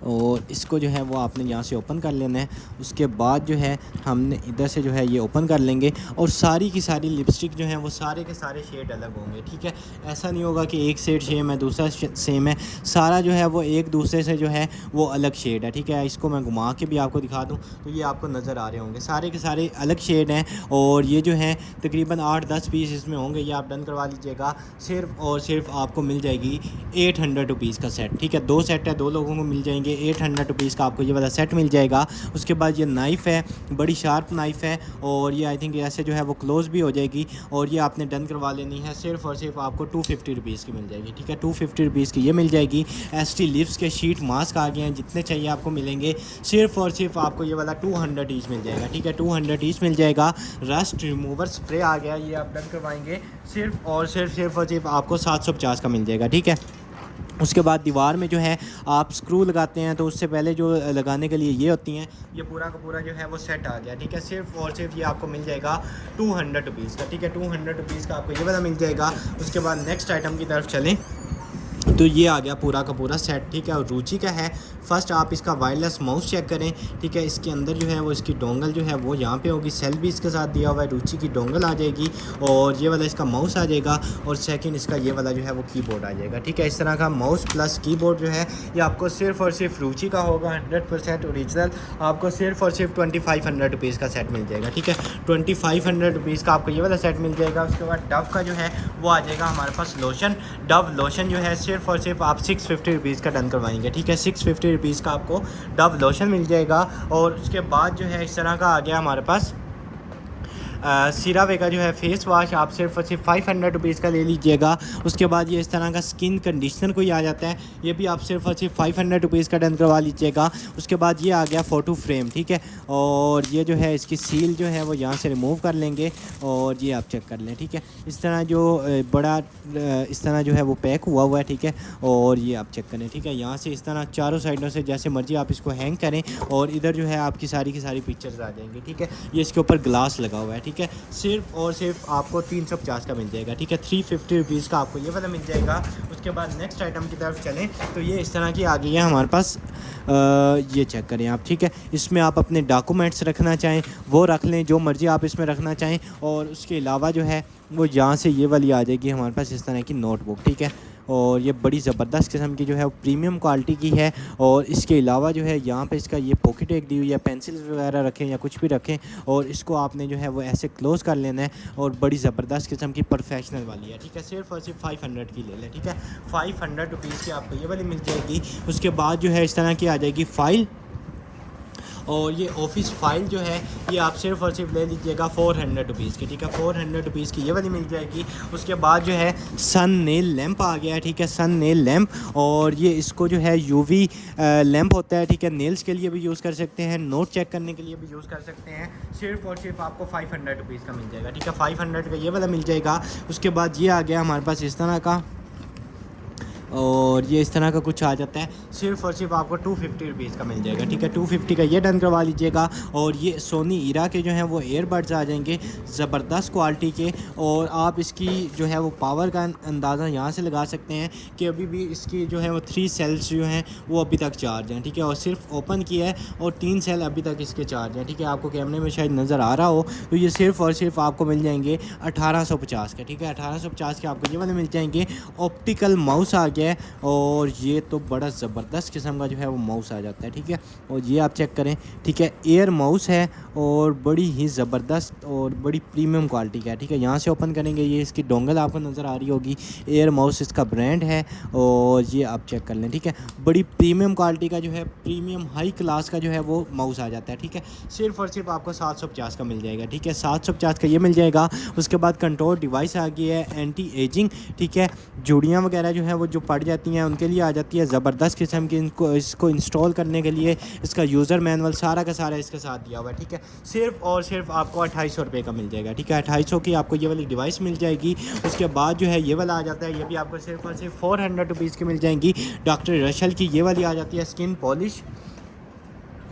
और इसको जो है वो आपने यहाँ से ओपन कर लेना है। उसके बाद जो है हमने इधर से जो है ये ओपन कर लेंगे, और सारी की सारी लिपस्टिक जो हैं वो सारे के सारे शेड अलग होंगे, ठीक है। ऐसा नहीं होगा कि एक शेड सेम है दूसरा सेम है, सारा जो है वो एक दूसरे से जो है वो अलग शेड है, ठीक है। इसको मैं घुमा के भी आपको दिखा दूँ तो ये आपको नज़र आ रहे होंगे, सारे के सारे अलग शेड हैं। और ये जो है तकरीबन 8-10 पीस इसमें होंगे, ये आप डन करवा लीजिएगा। सिर्फ़ और सिर्फ आपको मिल जाएगी 800 रुपीज़ का सेट, ठीक है। 2 सेट है, 2 लोगों को मिल जाएंगे। 800 रुपीज़ का आपको ये वाला सेट मिल जाएगा। उसके बाद ये नाइफ़ है, बड़ी शार्प नाइफ़ है, और ये आई थिंक ऐसे जो है वो क्लोज़ भी हो जाएगी, और ये आपने डन करवा लेनी है। सिर्फ़ और सिर्फ आपको 250 रुपीज़ की मिल जाएगी, ठीक है। 250 रुपीज़ की ये मिल जाएगी। ST लिप्स के शीट मास्क आ गए हैं, जितने चाहिए आपको मिलेंगे। सिर्फ़ और सिर्फ आपको ये वाला 200 ईच मिल जाएगा, ठीक है। 200 ईच मिल जाएगा। रस्ट रिमूवर स्प्रे आ गया, ये आप डन करवाएंगे। सिर्फ़ और सिर्फ आपको 750 का मिल जाएगा, ठीक है। उसके बाद दीवार में जो है आप स्क्रू लगाते हैं तो उससे पहले जो लगाने के लिए ये होती हैं, ये पूरा का पूरा जो है वो सेट आ गया, ठीक है। सिर्फ और सिर्फ ये आपको मिल जाएगा 200 रुपीज़ का, ठीक है। 200 रुपीज़ का आपको ये वाला मिल जाएगा। उसके बाद नेक्स्ट आइटम की तरफ चलें तो ये आ गया पूरा का पूरा सेट, ठीक है। और रुचि का है। फर्स्ट आप इसका वायरलेस माउस चेक करें, ठीक है। इसके अंदर जो है वो इसकी डोंगल जो है वो यहाँ पे होगी, सेल भी इसके साथ दिया हुआ है, रुचि की डोंगल आ जाएगी और ये वाला इसका माउस आ जाएगा और सेकंड इसका ये वाला जो है वो कीबोर्ड आ जाएगा, ठीक है। इस तरह का माउस प्लस कीबोर्ड जो है ये आपको सिर्फ और सिर्फ रुचि का होगा, 100% ओरिजिनल। आपको सिर्फ और सिर्फ 2500 रुपीज़ का सेट मिल जाएगा, ठीक है। 2500 रुपीज़ का आपको ये वाला सेट मिल जाएगा। उसके बाद डव का जो है वो आ जाएगा हमारे पास लोशन। डव लोशन जो है सिर्फ और सिर्फ आप 650 रुपीज़ का डन करवाएंगे, ठीक है। 650 रुपीज़ का आपको डव लोशन मिल जाएगा। और उसके बाद जो है इस तरह का आ गया हमारे पास सीरावे का जो है फेस वाश, आप सिर्फ और सिर्फ 500 रुपीज़ का ले लीजिएगा। उसके बाद ये इस तरह का स्किन कंडीशनर कोई आ जाता है, ये भी आप सिर्फ और सिर्फ 500 रुपीज़ का डन करवा लीजिएगा। उसके बाद ये आ गया फ़ोटो फ्रेम, ठीक है। और ये जो है इसकी सील जो है वो यहाँ से रिमूव कर लेंगे और ये आप चेक कर लें, ठीक है। इस तरह जो बड़ा इस तरह जो है वो पैक हुआ हुआ है, ठीक है। और ये आप चेक करें, ठीक है। यहाँ से इस तरह चारों साइडों से जैसे मर्जी आप इसको हैंग करें और इधर जो है आपकी सारी की सारी पिक्चर्स आ जाएंगी, ठीक है। ये इसके ऊपर ग्लास लगा हुआ है, ठीक है। सिर्फ और सिर्फ आपको 350 का मिल जाएगा, ठीक है। 350 रुपीज़ का आपको ये वाला मिल जाएगा। उसके बाद नेक्स्ट आइटम की तरफ चलें तो ये इस तरह की आ गई है हमारे पास। ये चेक करें आप, ठीक है। इसमें आप अपने डॉक्यूमेंट्स रखना चाहें वो रख लें, जो मर्ज़ी आप इसमें रखना चाहें। और उसके अलावा जो है वो यहाँ से ये वाली आ जाएगी हमारे पास इस तरह की नोटबुक, ठीक है। और ये बड़ी ज़बरदस्त किस्म की जो है वो प्रीमियम क्वालिटी की है। और इसके अलावा जो है यहाँ पे इसका ये पॉकेट एक दी हुई है, पेंसिल वगैरह रखें या कुछ भी रखें और इसको आपने जो है वो ऐसे क्लोज़ कर लेना है। और बड़ी ज़बरदस्त किस्म की प्रोफेशनल वाली है, ठीक है। सिर्फ और सिर्फ 500 की ले लें, ठीक है। 500 रुपीज़ की आपको ये वाली मिल जाएगी। उसके बाद जो है इस तरह की आ जाएगी फ़ाइल, और ये ऑफिस फ़ाइल जो है ये आप सिर्फ और सिर्फ ले लीजिएगा 400 रुपीज़ की, ठीक है। 400 रुपीज़ की ये वाली मिल जाएगी। उसके बाद जो है सन नेल लैंप आ गया है, ठीक है। सन नेल लैंप, और ये इसको जो है यूवी लैंप होता है, ठीक है। नेल्स के लिए भी यूज़ कर सकते हैं, नोट चेक करने के लिए भी यूज़ कर सकते हैं। सिर्फ और सिर्फ आपको 500 रुपीज़ का मिल जाएगा, ठीक है। 500 का ये वाला मिल जाएगा। उसके बाद ये आ गया हमारे पास इस तरह का, और ये इस तरह का कुछ आ जाता है। सिर्फ और सिर्फ आपको 250 रुपीज़ का मिल जाएगा, ठीक है। 250 का ये डन करवा लीजिएगा। और ये सोनी ईरा के जो हैं वो ईयरबड्स आ जाएंगे ज़बरदस्त क्वालिटी के। और आप इसकी जो है वो पावर का अंदाज़ा यहाँ से लगा सकते हैं कि अभी भी इसकी जो है वो 3 सेल्स जो हैं वो अभी तक चार्ज हैं, ठीक है। और सिर्फ ओपन किया है और 3 सेल अभी तक इसके चार्ज हैं, ठीक है। आपको कैमरे में शायद नज़र आ रहा हो तो ये सिर्फ और सिर्फ आपको मिल जाएंगे 1850 के, ठीक है। 1850 के आपको ये वाले मिल जाएंगे। ऑप्टिकल माउस आ गया है, और ये तो बड़ा ज़बरदस्त किस्म का जो है वो माउस आ जाता है, ठीक है। और ये आप चेक करें, ठीक है। एयर माउस है और बड़ी ही ज़बरदस्त और बड़ी प्रीमियम क्वालिटी का है, ठीक है। यहाँ से ओपन करेंगे, ये इसकी डोंगल आपको नज़र आ रही होगी। एयर माउस इसका ब्रांड है और ये आप चेक कर लें, ठीक है। बड़ी प्रीमियम क्वालिटी का जो है, प्रीमियम हाई क्लास का जो है वो माउस आ जाता है, ठीक है। सिर्फ और सिर्फ आपको 750 का मिल जाएगा, ठीक है। 750 का ये मिल जाएगा। उसके बाद कंट्रोल डिवाइस आ गई है, एंटी एजिंग, ठीक है। जुड़ियाँ वगैरह जो है वो जो पड़ जाती हैं उनके लिए आ जाती है ज़बरदस्त किस्म की। इसको इंस्टॉल करने के लिए इसका यूज़र मैनुअल सारा का सारा इसके साथ दिया हुआ है, ठीक है। सिर्फ और सिर्फ आपको 2800 रुपये का मिल जाएगा, ठीक है। 2800 की आपको ये वाली डिवाइस मिल जाएगी। उसके बाद जो है ये वाला आ जाता है, ये भी आपको सिर्फ और सिर्फ 400 रुपीज़ की मिल जाएंगी। डॉक्टर रशल की ये वाली आ जाती है स्किन पॉलिश,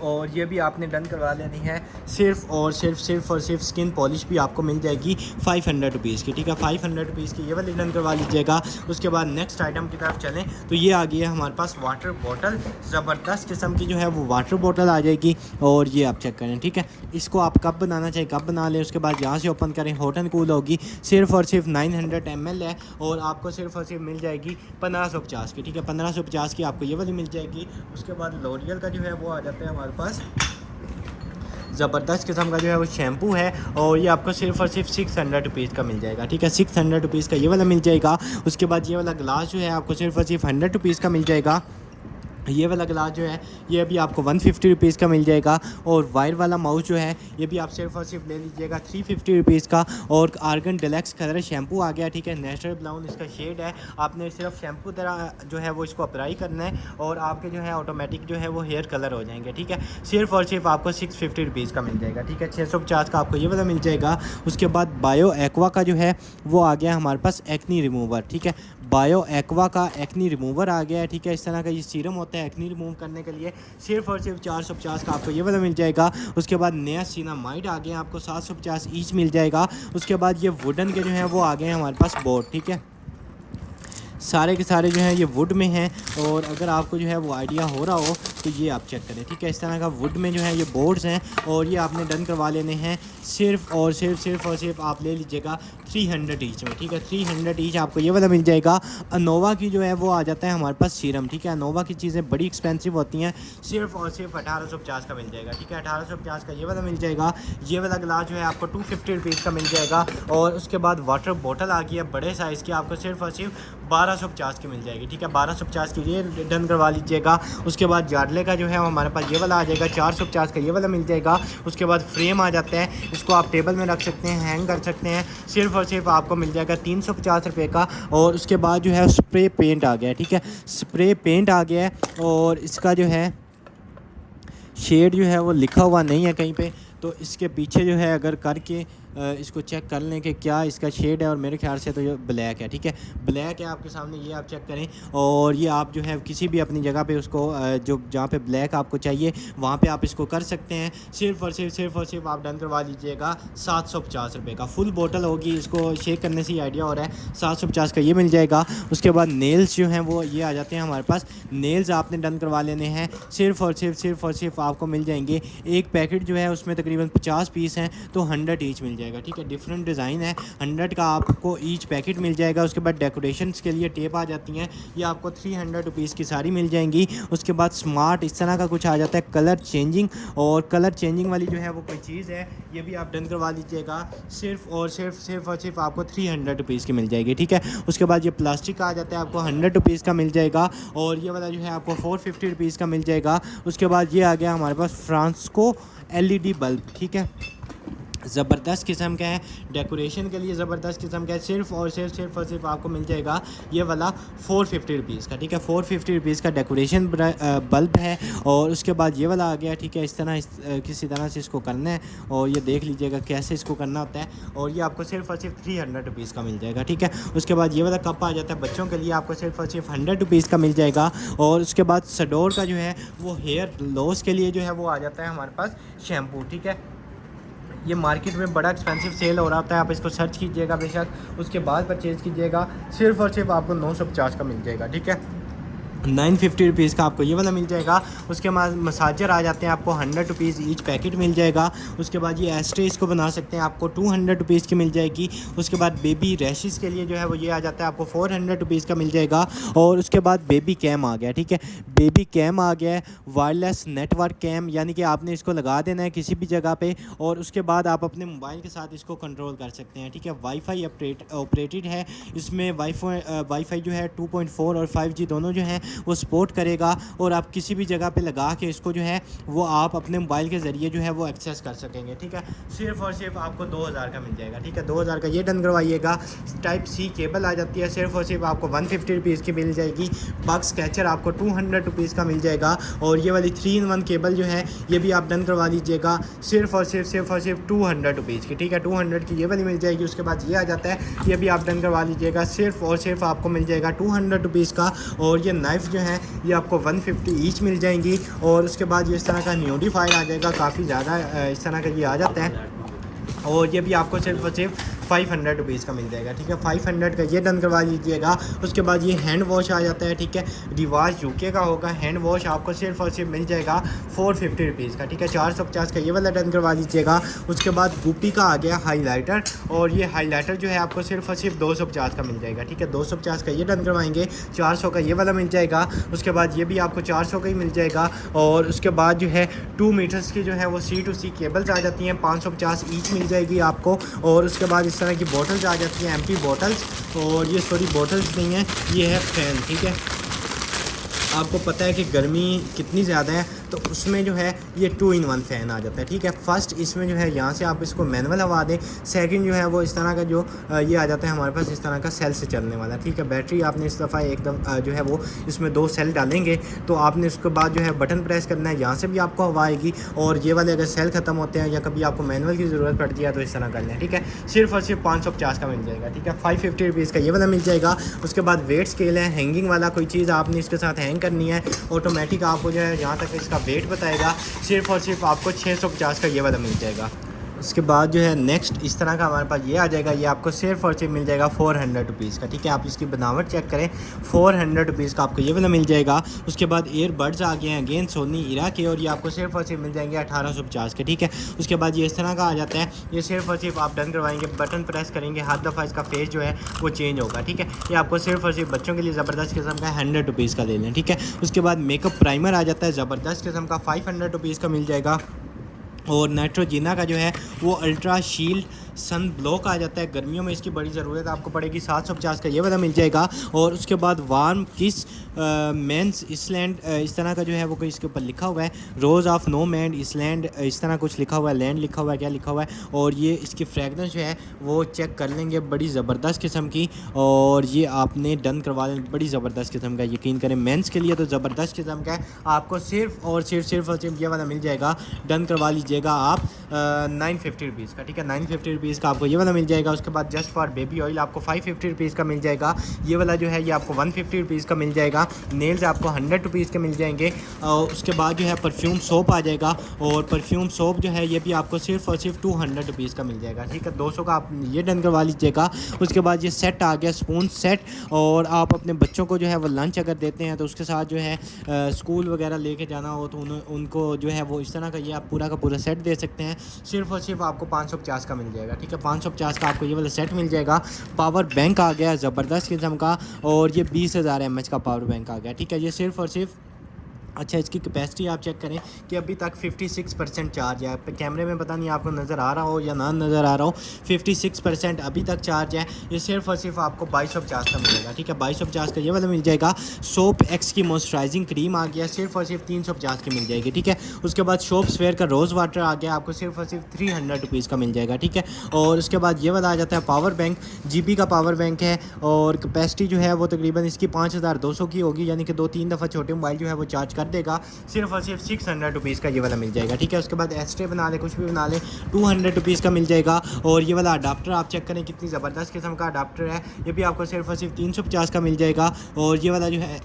और ये भी आपने डन करवा लेनी है। सिर्फ और सिर्फ स्किन पॉलिश भी आपको मिल जाएगी 500 रुपीज़ की, ठीक है। 500 रुपीज़ की ये वाली डन करवा लीजिएगा। उसके बाद नेक्स्ट आइटम की तरफ चलें तो ये आ गई है हमारे पास वाटर बॉटल। ज़बरदस्त किस्म की जो है वो वाटर बॉटल आ जाएगी, और ये आप चेक करें, ठीक है। इसको आप कब बनाना चाहिए कब बना लें। उसके बाद यहाँ से ओपन करें, हॉट एंड कूल होगी। सिर्फ और सिर्फ 900 ml है, और आपको सिर्फ और सिर्फ मिल जाएगी 1550 की, ठीक है। 1550 की आपको ये वाली मिल जाएगी। उसके बाद लॉरियल का जो है वो आ जाता है हमारे पास ज़बरदस्त किस्म का जो है वो शैम्पू है, और ये आपको सिर्फ और सिर्फ 600 रुपीज़ का मिल जाएगा, ठीक है। 600 रुपीज़ का ये वाला मिल जाएगा। उसके बाद ये वाला ग्लास जो है आपको सिर्फ और सिर्फ 100 रुपीज़ का मिल जाएगा। ये वाला ग्लास जो है ये भी आपको 150 रुपीज़ का मिल जाएगा। और वायर वाला माउस जो है ये भी आप सिर्फ और सिर्फ ले लीजिएगा 350 रुपीज़ का। और आर्गन डिलक्स कलर शैम्पू आ गया, ठीक है। नेचुरल ब्राउन इसका शेड है। आपने सिर्फ शैम्पू तरह जो है वो इसको अप्लाई करना है, और आपके जो है ऑटोमेटिक जो है वो हेयर कलर हो जाएंगे, ठीक है। सिर्फ और सिर्फ आपको 650 रुपीज़ का मिल जाएगा, ठीक है। 650 का आपको ये वाला मिल जाएगा। उसके बाद बायो एक्वा का जो है वो आ गया हमारे पास एक्नी रिमूवर, ठीक है। बायो एक्वा का एक्नी रिमूवर आ गया है, ठीक है। इस तरह का ये सीरम होता है एक्नी रिमूव करने के लिए, सिर्फ और सिर्फ 450 का आपको ये वाला मिल जाएगा। उसके बाद नया सिनामाइड आ गया आपको 750 ईच मिल जाएगा। उसके बाद ये वुडन के जो हैं वो आ गए हैं हमारे पास बोर्ड, ठीक है। सारे के सारे जो हैं ये वुड में हैं, और अगर आपको जो है वो आइडिया हो रहा हो तो ये आप चेक करें, ठीक है। इस तरह का वुड में जो है ये बोर्ड्स हैं, और ये आपने डन करवा लेने हैं सिर्फ और सिर्फ आप ले लीजिएगा 300 ईच में, ठीक है। 300 ईच आपको ये वाला मिल जाएगा। अनोवा की जो है वो आ जाता है हमारे पास सीरम, ठीक है। अनोवा की चीज़ें बड़ी एक्सपेंसिव होती हैं, सिर्फ और सिर्फ 1850 का मिल जाएगा, ठीक है। 1850 का ये वाला मिल जाएगा। ये वाला गिलास जो है आपको 250 रुपीज़ का मिल जाएगा। और उसके बाद वाटर बोतल आ गई है बड़े साइज़ की, आपको सिर्फ और सिर्फ 1250 की मिल जाएगी, ठीक है। 1250 की ये डन करवा लीजिएगा। उसके बाद जार्ले का जो है हमारे पास ये वाला आ जाएगा, 450 का ये वाला मिल जाएगा। उसके बाद फ्रेम आ जाता है, इसको आप टेबल में रख सकते हैं, हैंग कर सकते हैं, सिर्फ और सिर्फ आपको मिल जाएगा 350 रुपये का। और उसके बाद जो है स्प्रे पेंट आ गया है, ठीक है। स्प्रे पेंट आ गया है, और इसका जो है शेड जो है वो लिखा हुआ नहीं है कहीं पे, तो इसके पीछे जो है अगर करके इसको चेक कर लें कि क्या इसका शेड है, और मेरे ख्याल से तो ये ब्लैक है, ठीक है। ब्लैक है आपके सामने, ये आप चेक करें। और ये आप जो है किसी भी अपनी जगह पे उसको जो जहाँ पे ब्लैक आपको चाहिए वहाँ पे आप इसको कर सकते हैं। सिर्फ और सिर्फ आप डन करवा लीजिएगा 750 रुपये का। फुल बोतल होगी, इसको शेक करने से ही आइडिया हो रहा है। 750 का ये मिल जाएगा। उसके बाद नेल्स जो हैं वो ये आ जाते हैं हमारे पास। नेल्स आपने डन करवा लेने हैं, सिर्फ और सिर्फ आपको मिल जाएंगे। एक पैकेट जो है उसमें तकरीबन 50 पीस हैं, तो 100 ईच मिल जाएगा, ठीक है। डिफरेंट डिज़ाइन है, 100 का आपको ईच पैकेट मिल जाएगा। उसके बाद डेकोरेशंस के लिए टेप आ जाती हैं, ये आपको 300 रुपीज़ की सारी मिल जाएंगी। उसके बाद स्मार्ट इस तरह का कुछ आ जाता है कलर चेंजिंग, और कलर चेंजिंग वाली जो है वो कोई चीज़ है, ये भी आप डन करवा लीजिएगा। सिर्फ और सिर्फ आपको 300 रुपीज़ की मिल जाएगी, ठीक है। उसके बाद ये प्लास्टिक का आ जाता है, आपको 100 रुपीज़ का मिल जाएगा। और ये वाला जो है आपको 450 रुपीज़ का मिल जाएगा। उसके बाद ये आ गया हमारे पास फ्रांसको LED बल्ब, ठीक है। ज़बरदस्त किस्म का है, डेकोरेशन के लिए ज़बरदस्त किस्म का है। सिर्फ और सिर्फ आपको मिल जाएगा ये वाला 450 रुपीज़ का, ठीक है। 450 रुपीज़ का डेकोरेशन बल्ब है। और उसके बाद ये वाला आ गया, ठीक है। इस तरह किसी तरह से इसको करना है, और ये देख लीजिएगा कैसे इसको करना होता है। और ये आपको सिर्फ और सिर्फ 300 रुपीज़ का मिल जाएगा, ठीक है। उसके बाद ये वाला कप आ जाता है बच्चों के लिए, आपको सिर्फ और सिर्फ 100 रुपीज़ का मिल जाएगा। और उसके बाद सडोर का जो है वो हेयर लॉस के लिए जो है वो आ जाता है हमारे पास शैम्पू, ठीक है। ये मार्केट में बड़ा एक्सपेंसिव सेल हो रहा होता है, आप इसको सर्च कीजिएगा बेशक, उसके बाद परचेज़ कीजिएगा। सिर्फ और सिर्फ आपको 950 का मिल जाएगा, ठीक है। 950 रुपीज़ का आपको ये वाला मिल जाएगा। उसके बाद मसाजर आ जाते हैं, आपको 100 रुपीज़ ईच पैकेट मिल जाएगा। उसके बाद ये एस्ट्रे इसको बना सकते हैं, आपको 200 रुपीज़ की मिल जाएगी। उसके बाद बेबी रैशेस के लिए जो है वो ये आ जाता है, आपको 400 रुपीज़ का मिल जाएगा। और उसके बाद बेबी कैम आ गया, ठीक है। बेबी कैम आ गया है, वायरलेस नेटवर्क कैम, यानी कि आपने इसको लगा देना है किसी भी जगह पे, और उसके बाद आप अपने मोबाइल के साथ इसको कंट्रोल कर सकते हैं, ठीक है। वाईफाई ऑपरेटेड है, इसमें वाईफाई जो है 2.4 और 5G दोनों जो हैं वो सपोर्ट करेगा। और आप किसी भी जगह पे लगा के इसको जो है वो आप अपने मोबाइल के ज़रिए जो है वो एक्सेस कर सकेंगे, ठीक है। सिर्फ और सिर्फ आपको 2000 का मिल जाएगा, ठीक है। 2000 का ये डन करवाइएगा। Type-C केबल आ जाती है, सिर्फ और सिर्फ आपको 150 रुपीज़ की मिल जाएगी। बक्स कैचर आपको 200 रुपीज़ का मिल जाएगा। और ये वाली 3-in-1 केबल जो है ये भी आप डन करवा लीजिएगा, सिर्फ और सिर्फ 200 रुपीज़ की, ठीक है। 200 की ये वाली मिल जाएगी। उसके बाद ये आ जाता है, ये भी आप डन करवा लीजिएगा, सिर्फ और सिर्फ आपको मिल जाएगा 200 रुपीज़ का। और ये नाइफ़ जो है ये आपको 150 ईच मिल जाएंगी। और उसके बाद ये इस तरह का न्यूडिफायर आ जाएगा, काफ़ी ज़्यादा इस तरह का ये आ जाता है। और ये भी आपको सिर्फ और सिर्फ 500 रुपीज़ का मिल जाएगा, ठीक है। 500 का ये डन करवा लीजिएगा। उसके बाद ये हैंड वॉश आ जाता है, ठीक है। रिवाज यूके का होगा हैंड वॉश, आपको सिर्फ और सिर्फ मिल जाएगा 450 रुपीज़ का, ठीक है। 450 का ये वाला डन करवा लीजिएगा। उसके बाद गुप्पी का आ गया हाईलाइटर, और ये हाईलाइटर जो है आपको सिर्फ और सिर्फ 250 का मिल जाएगा, ठीक है। 250 का ये डन करवाएंगे। 400 का ये वाला मिल जाएगा। उसके बाद ये भी आपको 400 का ही मिल जाएगा। और उसके बाद जो है 2 मीटर्स की जो है वो C2C केबल्स आ जाती हैं, 550 ईच मिल जाएगी आपको। और उसके बाद इस तरह की बोटल्स आ जाती हैं, एम्प्टी बोटल्स। और ये सॉरी बोटल्स नहीं है, ये है फैन, ठीक है। आपको पता है कि गर्मी कितनी ज़्यादा है, तो उसमें जो है ये 2-in-1 फ़ैन आ जाता है, ठीक है। फर्स्ट इसमें जो है यहाँ से आप इसको मैनुअल हवा दें, सेकंड जो है वो इस तरह का जो ये आ जाता है हमारे पास इस तरह का सेल से चलने वाला, ठीक है। बैटरी आपने इस दफ़ा एकदम जो है वो इसमें 2 सेल डालेंगे, तो आपने उसके बाद जो है बटन प्रेस करना है, यहाँ से भी आपको हवा आएगी, और ये वाले अगर सेल ख़त्म होते हैं या कभी आपको मैनुअल की ज़रूरत पड़ती है तो इस तरह कर लें, ठीक है। सिर्फ और सिर्फ 550 का मिल जाएगा, ठीक है। 550 रुपीज़ का ये वाला मिल जाएगा। उसके बाद वेट स्केल है, हैंगिंग वाला, कोई चीज़ आपने इसके साथ हैंग करनी है ऑटोमेटिक आपको जो है यहाँ तक इसका वेट बताएगा। सिर्फ और सिर्फ आपको 650 का ये वाला मिल जाएगा। उसके बाद जो है नेक्स्ट इस तरह का हमारे पास ये आ जाएगा, ये आपको सिर्फ और सिर्फ मिल जाएगा 400 रुपीज़ का, ठीक है। आप इसकी बनावट चेक करें, 400 रुपीज़ का आपको ये वाला मिल जाएगा। उसके बाद ईयरबड्स आ गए हैं अगेन सोनी इरा के, और ये आपको सिर्फ और सिर्फ मिल जाएंगे 1850 के, ठीक है। उसके बाद ये इस तरह का आ जाता है, ये सिर्फ और सिर्फ आप डन करवाएंगे, बटन प्रेस करेंगे, हर दफ़ा इसका फेस जो है वो चेंज होगा, ठीक है। ये आपको सिर्फ और सिर्फ बच्चों के लिए ज़बरदस्त किस्म का 100 रुपीज़ का ले लें, ठीक है। उसके बाद मेकअप प्राइमर आ जाता है ज़बरदस्त किस्म का, 500 रुपीज़ का मिल जाएगा। और नेट्रोजिना का जो है वो अल्ट्रा शील्ड सन ब्लॉक आ जाता है, गर्मियों में इसकी बड़ी ज़रूरत आपको पड़ेगी, 750 का ये वाला मिल जाएगा। और उसके बाद वार्म किस मेंस इसलैंड इस तरह का जो है वो कोई इसके ऊपर लिखा हुआ है, rose of no man island इस तरह कुछ लिखा हुआ है, लैंड लिखा हुआ है, क्या लिखा हुआ है। और ये इसकी फ्रेगनेंस जो है वो चेक कर लेंगे, बड़ी ज़बरदस्त किस्म की, और ये आपने डन करवा लें, बड़ी ज़बरदस्त किस्म का, यकीन करें मेंस के लिए तो ज़बरदस्त किस्म का है। आपको सिर्फ और सिर्फ ये वाला मिल जाएगा, डन करवा लीजिएगा आप 950 रुपीज़ का, ठीक है। 950 रुपीज़ का आपको ये वाला मिल जाएगा। उसके बाद जस्ट फॉर बेबी ऑयल आपको 550 रुपीज़ का मिल जाएगा। ये वाला जो है ये आपको 150 रुपीज़ का मिल जाएगा। नेल्स आपको 100 रुपीज़ के मिल जाएंगे। उसके बाद जो है परफ्यूम सोप आ जाएगा, और परफ्यूम सोप जो है ये भी आपको सिर्फ और सिर्फ 200 रुपीज़ का मिल जाएगा, ठीक है। 200 का आप ये डन करवा लीजिएगा। उसके बाद ये सेट आ गया, स्पून सेट, और आप अपने बच्चों को जो है वो लंच अगर देते हैं तो उसके साथ जो है स्कूल वगैरह लेके जाना हो तो उनको जो है वो इस तरह का ये आप पूरा का पूरा सेट दे सकते हैं। सिर्फ और सिर्फ आपको 550 का मिल जाएगा, ठीक है। 550 का आपको ये वाला सेट मिल जाएगा। पावर बैंक आ गया ज़बरदस्त किस्म का, और ये 20,000 mAh का पावर बैंक आ गया, ठीक है। ये सिर्फ और सिर्फ अच्छा, इसकी कैपेसिटी आप चेक करें कि अभी तक 56% चार्ज है। कैमरे में पता नहीं आपको नज़र आ रहा हो या ना नज़र आ रहा हो, 56% अभी तक चार्ज है। ये सिर्फ और सिर्फ आपको 2250 का मिलेगा, ठीक है। 2250 का ये वाला मिल जाएगा। सोप एक्स की मॉइस्चराइजिंग क्रीम आ गया, सिर्फ और सिर्फ 350 की मिल जाएगी, ठीक है। उसके बाद शॉप स्फेयर का रोज़ वाटर आ गया, आपको सिर्फ और सिर्फ 300 रुपीज़ का मिल जाएगा, ठीक है। और उसके बाद ये वाला आ जाता है पावर बैंक, GB का पावर बैंक है, और कैपेसिटी जो है वो तकरीबन इसकी 5200 की होगी, यानी कि 2-3 दफ़ा छोटे मोबाइल जो है वो चार्ज कर देगा। सिर्फ और सिर्फ 600 रुपीज़ का ये वाला मिल जाएगा, ठीक है। उसके बाद एस्ट्रे बना ले, कुछ भी बना ले, 200 रुपीज़ का मिल जाएगा। और ये वाला अडाप्टर आप चेक करें कितनी ज़बरदस्त किस्म का अडाप्टर है, ये भी आपको सिर्फ और सिर्फ 350 का मिल जाएगा। और ये वाला जो है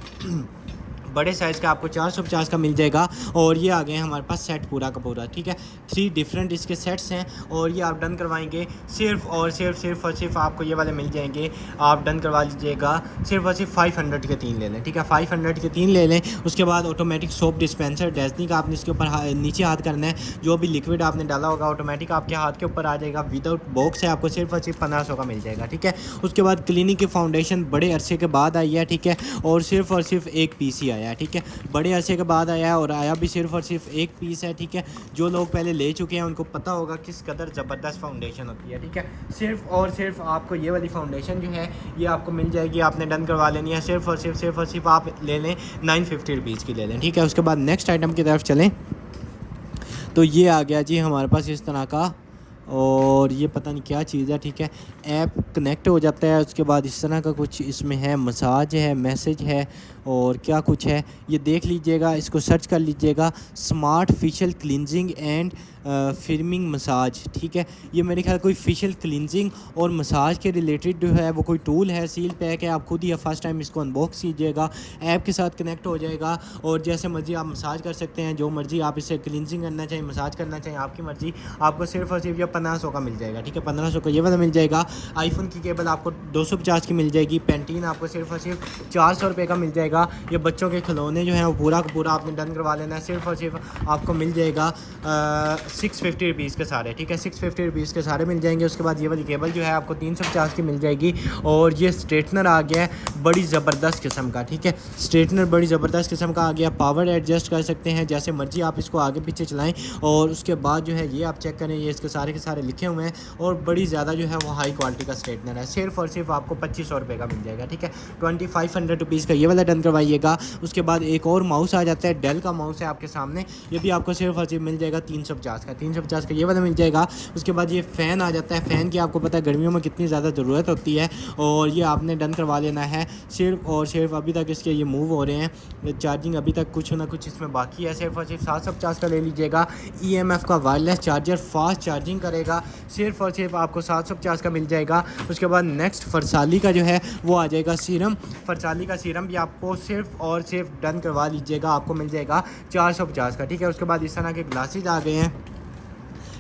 बड़े साइज़ का आपको 450 का मिल जाएगा। और ये आ गए हैं हमारे पास सेट पूरा का पूरा, ठीक है। 3 डिफरेंट इसके सेट्स हैं, और ये आप डन करवाएंगे सिर्फ और सिर्फ आपको ये वाले मिल जाएंगे। आप डन करवा लीजिएगा, सिर्फ और सिर्फ 500 के 3 ले लें, ठीक है। 500 के 3 ले लें। उसके बाद ऑटोमेटिक सोप डिस्पेंसर डेज़नी का आपने इसके ऊपर नीचे हाथ करना है, जो भी लिक्विड आपने डाला होगा ऑटोमेटिक आपके हाथ के ऊपर आ जाएगा। विदाउट बॉक्स है, आपको सिर्फ और सिर्फ 1500 का मिल जाएगा, ठीक है। उसके बाद क्लिनिक की फाउंडेशन बड़े अरसे के बाद आई है, ठीक है, और सिर्फ एक पीस ही आया है, ठीक है। बड़े अरसे के बाद आया है, और आया भी सिर्फ और सिर्फ एक पीस है, ठीक है। जो लोग पहले ले चुके हैं उनको पता होगा किस कदर ज़बरदस्त फाउंडेशन होती है, ठीक है। सिर्फ और सिर्फ आपको ये वाली फाउंडेशन जो है ये आपको मिल जाएगी, आपने डन करवा लेनी है। सिर्फ और सिर्फ आप ले लें 950 रुपीज़ की ले लें, ठीक है। उसके बाद नेक्स्ट आइटम की तरफ चलें, तो ये आ गया जी हमारे पास इस तरह का, और ये पता नहीं क्या चीज़ है, ठीक है। ऐप कनेक्ट हो जाता है, उसके बाद इस तरह का कुछ इसमें है, मसाज है, मैसेज है, और क्या कुछ है ये देख लीजिएगा, इसको सर्च कर लीजिएगा, smart facial cleansing and filming massage, ठीक है। ये मेरे ख्याल कोई फेशियल क्लिनजिंग और मसाज के रिलेटेड जो है वो कोई टूल है, सील पैक है। आप खुद ही फर्स्ट टाइम इसको अनबॉक्स कीजिएगा, ऐप के साथ कनेक्ट हो जाएगा, और जैसे मर्ज़ी आप मसाज कर सकते हैं, जो मर्ज़ी आप इसे क्लिनजिंग करना चाहिए, मसाज करना चाहिए, आपकी मर्ज़ी। आपको सिर्फ और सिर्फ ये 1500 का मिल जाएगा, ठीक है। 1500 का ये वाला मिल जाएगा। आईफोन की केबल आपको 250 की मिल जाएगी। पेंटीन आपको सिर्फ और सिर्फ 400 रुपये का मिल जाएगा। ये बच्चों के खिलौने जो हैं वो पूरा का पूरा आपने डन करवा लेना है, सिर्फ और सिर्फ आपको मिल जाएगा 650 रुपीज़ के सारे, ठीक है। 650 रुपीज़ के सारे मिल जाएंगे। उसके बाद ये वाली केबल जो है आपको 350 की मिल जाएगी। और ये स्ट्रेटनर आ गया है बड़ी ज़बरदस्त किस्म का, ठीक है। स्ट्रेटनर बड़ी ज़बरदस्त किस्म का आ गया, पावर एडजस्ट कर सकते हैं, जैसे मर्ज़ी आप इसको आगे पीछे चलाएँ। और उसके बाद जो है ये आप चेक करें, ये इसके सारे के सारे लिखे हुए हैं और बड़ी ज़्यादा जो है वो हाई क्वालिटी का स्ट्रेटनर है। सिर्फ और सिर्फ आपको 2500 रुपये का मिल जाएगा, ठीक है। 2500 रुपीज़ का ये वाला डन करवाइएगा। उसके बाद एक और माउस आ जाता है, डेल का माउस है आपके सामने, ये भी आपको सिर्फ और सिर्फ मिल जाएगा 350 का, 350 का ये वाला मिल जाएगा। उसके बाद ये फ़ैन आ जाता है, फ़ैन की आपको पता है गर्मियों में कितनी ज़्यादा ज़रूरत होती है और ये आपने डन करवा लेना है। सिर्फ और सिर्फ अभी तक इसके ये मूव हो रहे हैं, चार्जिंग अभी तक कुछ ना कुछ इसमें बाकी है। सिर्फ और सिर्फ 750 का ले लीजिएगा। EMF का वायरलेस चार्जर, फास्ट चार्जिंग करेगा, सिर्फ और सिर्फ आपको 750 का मिल जाएगा। उसके बाद नेक्स्ट फरसाली का जो है वो आ जाएगा सीरम, फरसाली का सीरम भी आपको सिर्फ और सिर्फ डन करवा लीजिएगा, आपको मिल जाएगा 450 का, ठीक है। उसके बाद इस तरह के ग्लासेज आ गए हैं,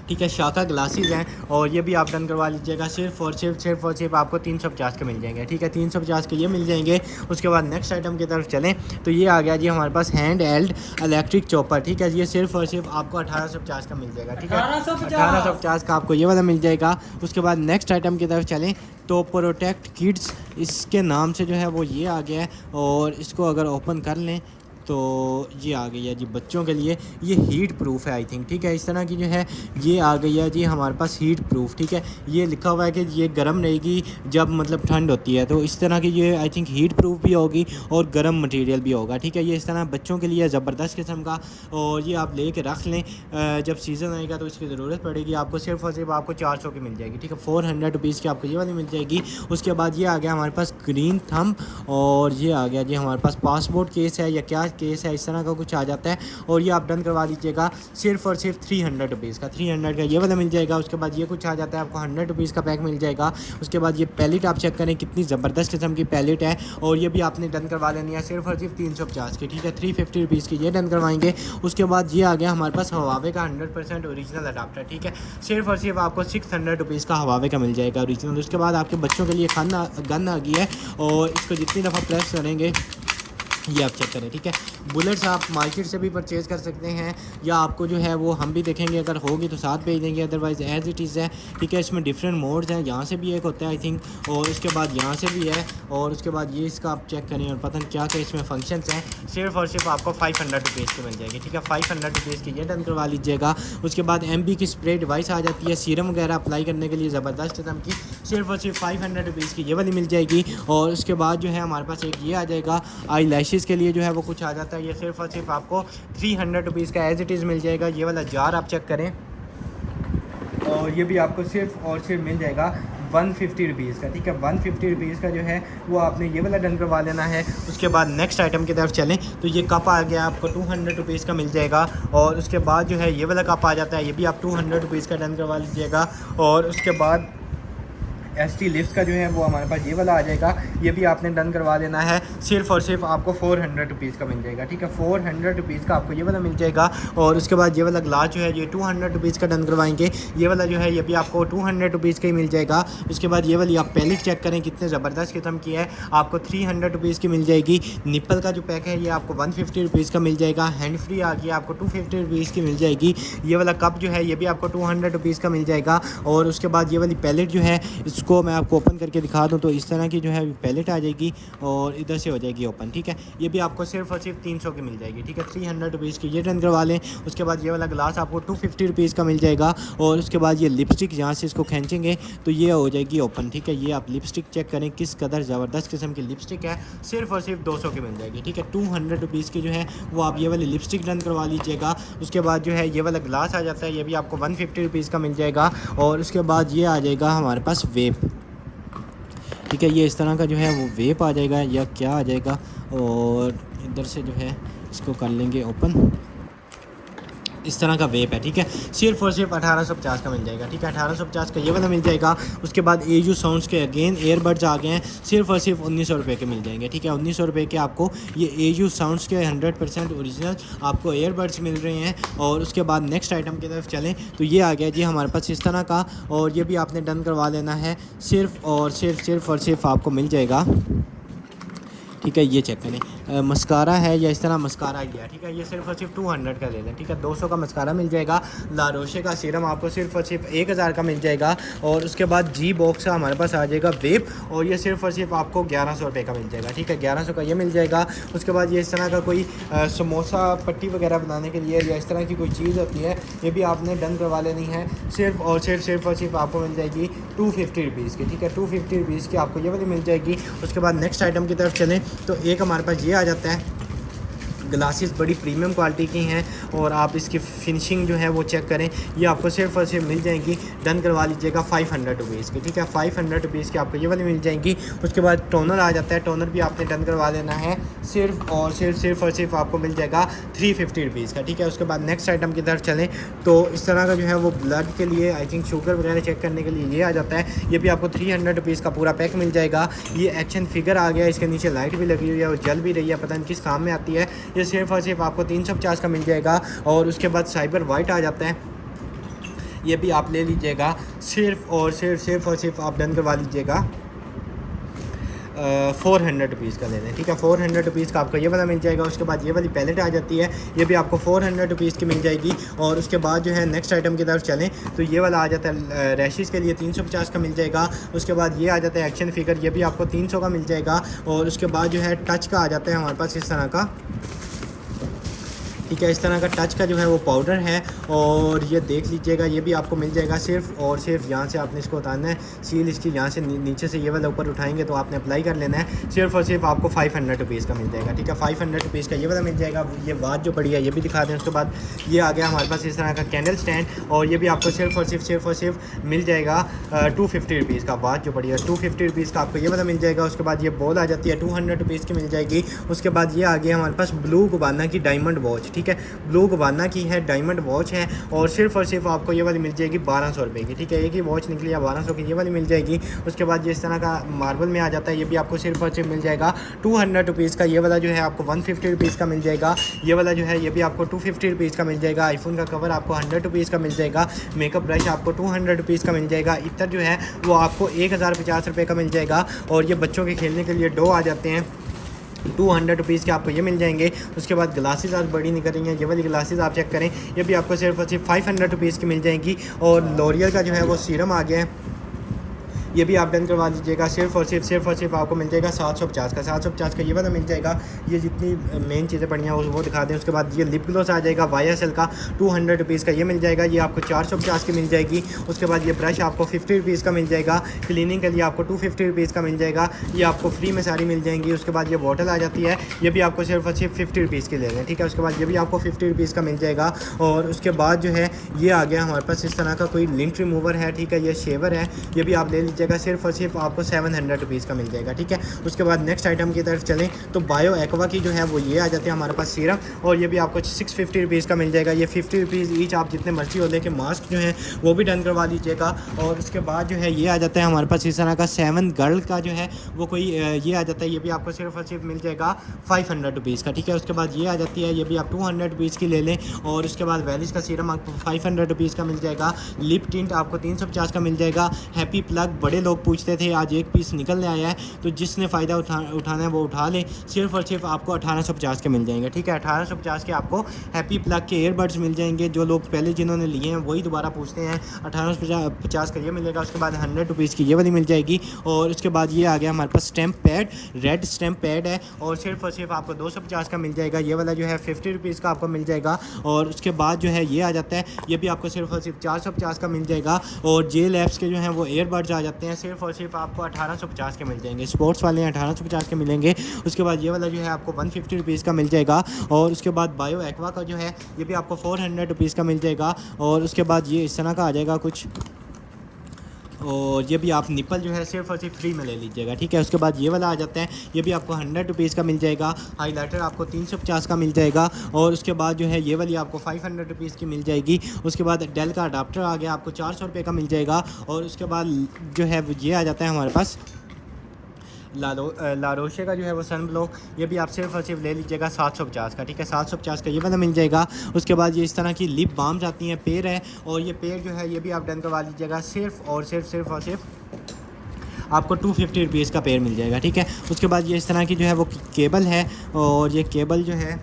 ठीक है, शाखा ग्लासेस हैं और ये भी आप डन करवा लीजिएगा। सिर्फ और सिर्फ आपको 350 के मिल जाएंगे, ठीक है, 350 के ये मिल जाएंगे। उसके बाद नेक्स्ट आइटम की तरफ चलें तो ये आ गया जी हमारे पास हैंड हेल्ड इलेक्ट्रिक चॉपर, ठीक है। ये सिर्फ और सिर्फ आपको 1850 का मिल जाएगा, ठीक है, 1850 का आपको ये वाला मिल जाएगा। उसके बाद नेक्स्ट आइटम की तरफ चलें तो प्रोटेक्ट किड्स इसके नाम से जो है वो ये आ गया है और इसको अगर ओपन कर लें तो ये आ गई है जी बच्चों के लिए, ये हीट प्रूफ है आई थिंक, ठीक है। इस तरह की जो है ये आ गई है जी हमारे पास हीट प्रूफ, ठीक है। ये लिखा हुआ है कि ये गर्म रहेगी जब मतलब ठंड होती है, तो इस तरह की ये आई थिंक हीट प्रूफ भी होगी और गर्म मटेरियल भी होगा, ठीक है। ये इस तरह बच्चों के लिए ज़बरदस्त किस्म का और ये आप ले कर रख लें, जब सीज़न आएगा तो इसकी ज़रूरत पड़ेगी आपको। सिर्फ और सिर्फ आपको 400 की मिल जाएगी, ठीक है, 400 रुपीज़ की आपको ये वाली मिल जाएगी। उसके बाद ये आ गया हमारे पास ग्रीन थंब और ये आ गया जी हमारे पास पासपोर्ट केस है या क्या केस है, इस तरह का कुछ आ जाता है और ये आप डन करवा लीजिएगा सिर्फ और सिर्फ 300 रुपीज़ का, 300 का ये वाला मिल जाएगा। उसके बाद ये कुछ आ जाता है आपको 100 रुपीज़ का पैक मिल जाएगा। उसके बाद ये पैलेट आप चेक करें कितनी ज़बरदस्त किस्म की पैलेट है और ये भी आपने डन करवा लेनी है सिर्फ और सिर्फ 350 की, ठीक है, 350 रुपीज़ की ये डन करवाएंगे। उसके बाद ये आ गया हमारे पास हवावे का 100% ओरिजिनल अडाप्टर, ठीक है, सिर्फ और सिर्फ आपको 600 रुपीज़ का हवावे का मिल जाएगा ओरिजिनल। उसके बाद आपके बच्चों के लिए गन आ गई है और इसको जितनी दफ़ा प्रेस करेंगे ये आप चेक करें, ठीक है। बुलेट्स आप मार्केट से भी परचेज़ कर सकते हैं या आपको जो है वो हम भी देखेंगे, अगर होगी तो साथ भेज देंगे, अदरवाइज़ एज़ इट इज़ है, ठीक है। इसमें डिफरेंट मोड्स हैं, यहाँ से भी एक होता है आई थिंक और उसके बाद यहाँ से भी है और उसके बाद ये इसका आप चेक करें और पता नहीं क्या क्या इसमें फंक्शंस हैं। सिर्फ और सिर्फ आपको 500 रुपीज़ की मिल जाएगी, ठीक है, 500 रुपीज़ की ये डन करवा लीजिएगा। उसके बाद MB की स्प्रे डिवाइस आ जाती है सीरम वगैरह अप्लाई करने के लिए ज़बरदस्त किस्म की, सिर्फ और सिर्फ 500 रुपीज़ की ये वाली मिल जाएगी। और उसके बाद जो है हमारे पास एक ये आ जाएगा आई लैशेज़ के लिए जो है वो कुछ आ जाता है, ये सिर्फ और सिर्फ आपको 300 रुपीज़ का एज़ इट इज़ मिल जाएगा। ये वाला जार आप चेक करें और ये भी आपको सिर्फ और सिर्फ मिल जाएगा 150 रुपीज़ का, ठीक है, 150 रुपीज़ का जो है वो आपने ये वाला डन करवा लेना है। उसके बाद नेक्स्ट आइटम की तरफ चलें तो ये कप आ गया आपको 200 रुपीज़ का मिल जाएगा और उसके बाद जो है ये वाला कप आ जाता है, ये भी आप 200 रुपीज़ का डन करवा लीजिएगा। और उसके बाद ST लिफ्ट का जो है वो हमारे पास ये वाला आ जाएगा, ये भी आपने डन करवा लेना है। सिर्फ और सिर्फ आपको 400 रुपीज़ का मिल जाएगा, ठीक है, 400 रुपीज़ का आपको ये वाला मिल जाएगा। और उसके बाद ये वाला ग्लास जो है ये 200 रुपीज़ का डन करवाएंगे, ये वाला जो है ये भी आपको 200 रुपीज़ का ही मिल जाएगा। उसके बाद ये वाली आप पैलेट चेक करें कितने ज़बरदस्त किस्म की है, आपको 300 रुपीज़ की मिल जाएगी। निप्पल का जो पैक है ये आपको 150 रुपीज़ का मिल जाएगा। हैंड फ्री आ गई आपको 250 रुपीज़ की मिल जाएगी। ये वाला कप जो है ये भी आपको 200 रुपीज़ का मिल जाएगा। और उसके बाद ये वाली पैलेट जो है इसको मैं आपको ओपन करके दिखा दूं तो इस तरह की जो है पैलेट आ जाएगी और इधर से हो जाएगी ओपन, ठीक है। ये भी आपको सिर्फ और सिर्फ 300 की मिल जाएगी, ठीक है, 300 रुपीज़ की ये डन करवा लें। उसके बाद ये वाला ग्लास आपको 250 रुपीज़ का मिल जाएगा। और उसके बाद ये लिपस्टिक यहाँ से इसको खींचेंगे तो ये हो जाएगी ओपन, ठीक है। ये आप लिपस्टिक चेक करें किस कदर ज़बरदस्त किस्म की लिपस्टिक है, सिर्फ और सिर्फ 200 की मिल जाएगी, ठीक है, 200 रुपीज़ की जो है वो आप ये वाली लिपस्टिक डन करवा लीजिएगा। उसके बाद जो है ये वाला ग्लास आ जाता है, ये भी आपको 150 रुपीज़ का मिल जाएगा। और उसके बाद ये आ जाएगा हमारे पास वेप, ठीक है, ये इस तरह का जो है वो वेप आ जाएगा या क्या आ जाएगा। और इधर से जो है इसको कर लेंगे ओपन, इस तरह का वेप है, ठीक है, सिर्फ और सिर्फ 1850 का मिल जाएगा, ठीक है, 1850 का ये वाला मिल जाएगा। उसके बाद AU साउंड्स के अगेन एयरबड्स आ गए हैं, सिर्फ और सिर्फ 1900 रुपये के मिल जाएंगे, ठीक है, 1900 रुपये के आपको ये AU साउंड्स के 100% ओरिजिनल आपको एयरबड्स मिल रहे हैं। और उसके बाद नेक्स्ट आइटम की तरफ चलें तो ये आ गया जी हमारे पास इस तरह का और ये भी आपने डन करवा लेना है, सिर्फ और सिर्फ आपको मिल जाएगा, ठीक है। ये चेक करें, मस्कारा है या इस तरह मस्कारा गया, ठीक है। ये सिर्फ और सिर्फ 200 का ले लें, ठीक है। 200 का मस्कारा मिल जाएगा। ला रोशे का सीरम आपको सिर्फ और सिर्फ 1000 का मिल जाएगा। और उसके बाद जी बॉक्स का हमारे पास आ जाएगा वेब, और ये सिर्फ और सिर्फ आपको 1100 रुपये का मिल जाएगा, ठीक है। 1100 का ये मिल जाएगा। उसके बाद ये इस तरह का कोई समोसा पट्टी वगैरह बनाने के लिए या इस तरह की कोई चीज़ होती है, ये भी आपने डन करवा लेनी है। सिर्फ और सिर्फ आपको मिल जाएगी 250 रुपीज़ की, ठीक है। 250 रुपीज़ की आपको ये वाली मिल जाएगी। उसके बाद नेक्स्ट आइटम की तरफ चलें तो एक हमारे पास ये आ जाता है, ग्लासेस बड़ी प्रीमियम क्वालिटी की हैं, और आप इसकी फिनिशिंग जो है वो चेक करें। ये आपको सिर्फ और सिर्फ मिल जाएंगी, डन करवा लीजिएगा 500 रुपीज़ की, ठीक है। 500 रुपीज़ की आपको ये वाली मिल जाएंगी। उसके बाद टोनर आ जाता है, टोनर भी आपने डन करवा लेना है, सिर्फ और सिर्फ आपको मिल जाएगा 350 रुपीज़ का, ठीक है। उसके बाद नेक्स्ट आइटम की तरफ चलें तो इस तरह का जो है वो ब्लड के लिए, आई थिंक शुगर वगैरह चेक करने के लिए ये आ जाता है। ये भी आपको 300 रुपीज़ का पूरा पैक मिल जाएगा। ये एक्शन फिगर आ गया, इसके नीचे लाइट भी लगी हुई है और जल भी रही है, पता नहीं किस काम में आती है। ये सिर्फ और सिर्फ आपको 350 का मिल जाएगा। और उसके बाद साइबर वाइट आ जाता है, ये भी आप ले लीजिएगा, सिर्फ और सिर्फ आप डन करवा लीजिएगा 400 रुपीज़ का ले लें, ठीक है। 400 रुपीज़ का आपको ये वाला मिल जाएगा। उसके बाद ये वाली पैलेट आ जाती है, ये भी आपको 400 रुपीज़ की मिल जाएगी। और उसके बाद जो है नेक्स्ट आइटम की तरफ चलें तो ये वाला आ जाता है रैशेज़ के लिए 350 का मिल जाएगा। उसके बाद ये आ जाता है एक्शन फिगर, ये भी आपको 300 का मिल जाएगा। और उसके बाद जो है टच का आ जाता है हमारे पास इस तरह का, ठीक है। इस तरह का टच का जो है वो पाउडर है, और ये देख लीजिएगा, ये भी आपको मिल जाएगा। सिर्फ और सिर्फ यहाँ से आपने इसको उतारना है, सील इसकी यहाँ से नीचे से ये वाला ऊपर उठाएंगे तो आपने अप्लाई कर लेना है। सिर्फ और सिर्फ आपको 500 रुपीज़ का मिल जाएगा, ठीक है। 500 रुपीज़ का ये वाला मिल जाएगा। ये बात जो बड़ी है ये भी दिखा दें। उसके बाद ये आ गया हमारे पास इस तरह का कैंडल स्टैंड, और ये भी आपको सिर्फ और सिर्फ मिल जाएगा 250 रुपीज़ का। बात जो बड़ी है 250 रुपीज़ का आपको ये वाला मिल जाएगा। उसके बाद ये बॉल आ जाती है, 200 रुपीज़ की मिल जाएगी। उसके बाद ये आ गया हमारे पास ब्लू गुबाना की डायमंड वॉच, ठीक है। ब्लू गुबाना की है, डायमंड वॉच है, और सिर्फ आपको ये वाली मिल जाएगी 1200 रुपये की, ठीक है। एक ही वॉच निकली है 1200 की, ये वाली मिल जाएगी। उसके बाद जिस तरह का मार्बल में आ जाता है, ये भी आपको सिर्फ और सिर्फ मिल जाएगा 200 रुपीज़ का। ये वाला जो है आपको 150 रुपीज़ का मिल जाएगा। ये वाला जो है ये भी आपको 250 रुपीज़ का मिल जाएगा। आईफोन का कवर आपको 100 रुपीज़ का मिल जाएगा। मेकअप ब्रश आपको 200 रुपीज़ का मिल जाएगा। इतर जो है वो आपको 1050 रुपये का मिल जाएगा। और ये बच्चों के खेलने के लिए डो आ जाते हैं, 200 रुपीज़ के आपको ये मिल जाएंगे। उसके बाद ग्लासेस आज बड़ी नहीं करेंगे, ये वाली ग्लासेस आप चेक करें, ये भी आपको सिर्फ और सिर्फ 500 रुपीज़ की मिल जाएंगी। और लॉरियल का जो है वो सीरम आ गया है, ये भी आप डन करवा लीजिएगा। सिर्फ और सिर्फ आपको मिल जाएगा 750 का। 750 का ये वाला मिल जाएगा। ये जितनी मेन चीज़ें पड़ी हैं वो दिखा दें। उसके बाद ये लिप ग्लोस आ जाएगा YSL का, 200 रुपीज़ का ये मिल जाएगा। ये आपको 450 की मिल जाएगी। उसके बाद ये ब्रश आपको 50 रुपीज़ का मिल जाएगा। क्लीनिंग के लिए आपको 250 रुपीज़ का मिल जाएगा। ये आपको फ्री में सारी मिल जाएंगी। उसके बाद ये बॉटल आ जाती है, ये भी आपको सिर्फ और सिर्फ 50 रुपीज़ की ले लें, ठीक है। उसके बाद ये भी आपको 50 रुपीज़ का मिल जाएगा। और उसके बाद जो है ये आ गया हमारे पास इस तरह का कोई लिंट रिमूवर है, ठीक है। ये शेवर है, ये भी आप ले लीजिएगा। सिर्फ और सिर्फ आपको 700 रुपीज़ का मिल जाएगा, ठीक है। उसके बाद नेक्स्ट आइटम की तरफ चलें तो बायो एक्वा की जो है वो ये आ जाती है हमारे पास सीरम, और ये भी आपको 650 रुपीज़ का मिल जाएगा। ये 50 रुपीज़ ईच, आप जितने मर्जी हो लेके मास्क जो है वो भी डन करवा लीजिएगा। और उसके बाद जो है ये आ जाता है हमारे पास इस तरह का 7 गर्ल का जो है वो कोई ये आ जाता है, ये भी आपको सिर्फ और सिर्फ मिल जाएगा 500 रुपीज़ का, ठीक है। उसके बाद ये आ जाती है, ये भी आप 200 रुपीज़ की ले लें। और उसके बाद वैलिस का सीरम आपको 500 रुपीज़ का मिल जाएगा। लिप टिंट आपको 350 का मिल जाएगा। हैप्पी प्लग बड़े लोग पूछते थे, आज एक पीस निकलने आया है, तो जिसने फ़ायदा उठाना है वो उठा ले। सिर्फ और सिर्फ आपको 1850 के मिल जाएंगे, ठीक है। 1850 के आपको हैप्पी प्लग के ईयरबड्स मिल जाएंगे। जो लोग पहले जिन्होंने लिए हैं वही दोबारा पूछते हैं, 1850 का ये मिलेगा। उसके बाद 100 रुपीज़ की ये वाली मिल जाएगी। और उसके बाद ये आ गया हमारे पास stamp pad, red stamp pad है, और सिर्फ आपको 250 का मिल जाएगा। ये वाला जो है 50 रुपीज़ का आपको मिल जाएगा। और उसके बाद जो है ये आ जाता है, ये भी आपको सिर्फ और सिर्फ 450 का मिल जाएगा। और जे लैब्स के जो हैं वो ईयरबड्स आ जाते हैं, सिर्फ और सिर्फ आपको 1850 के मिल जाएंगे। स्पोर्ट्स वाले हैं 1850 के मिलेंगे। उसके बाद ये वाला जो है आपको 150 रुपीज़ का मिल जाएगा। और उसके बाद बायो एक्वा का जो है ये भी आपको 400 रुपीज़ का मिल जाएगा। और उसके बाद ये इस तरह का आ जाएगा कुछ, और ये भी आप निपल जो है सिर्फ और सिर्फ फ्री में ले लीजिएगा, ठीक है। उसके बाद ये वाला आ जाता है, ये भी आपको 100 रुपीज़ का मिल जाएगा। हाइलाइटर आपको 350 का मिल जाएगा। और उसके बाद जो है ये वाली आपको 500 रुपीज़ की मिल जाएगी। उसके बाद डेल का अडाप्टर आ गया, आपको 400 रुपये का मिल जाएगा। और उसके बाद जो है ये आ जाता है हमारे पास लारोशे का जो है वो सन ब्लॉक, ये भी आप सिर्फ और सिर्फ ले लीजिएगा 750 का, ठीक है। 750 का ये वाला मिल जाएगा। उसके बाद ये इस तरह की लिप बाम्स आती हैं, पेड़ है, और ये पेड़ जो है ये भी आप डन करवा लीजिएगा। सिर्फ और सिर्फ आपको 250 रुपीज़ का पेयर मिल जाएगा, ठीक है। उसके बाद ये इस तरह की जो है वो केबल है, और ये केबल जो है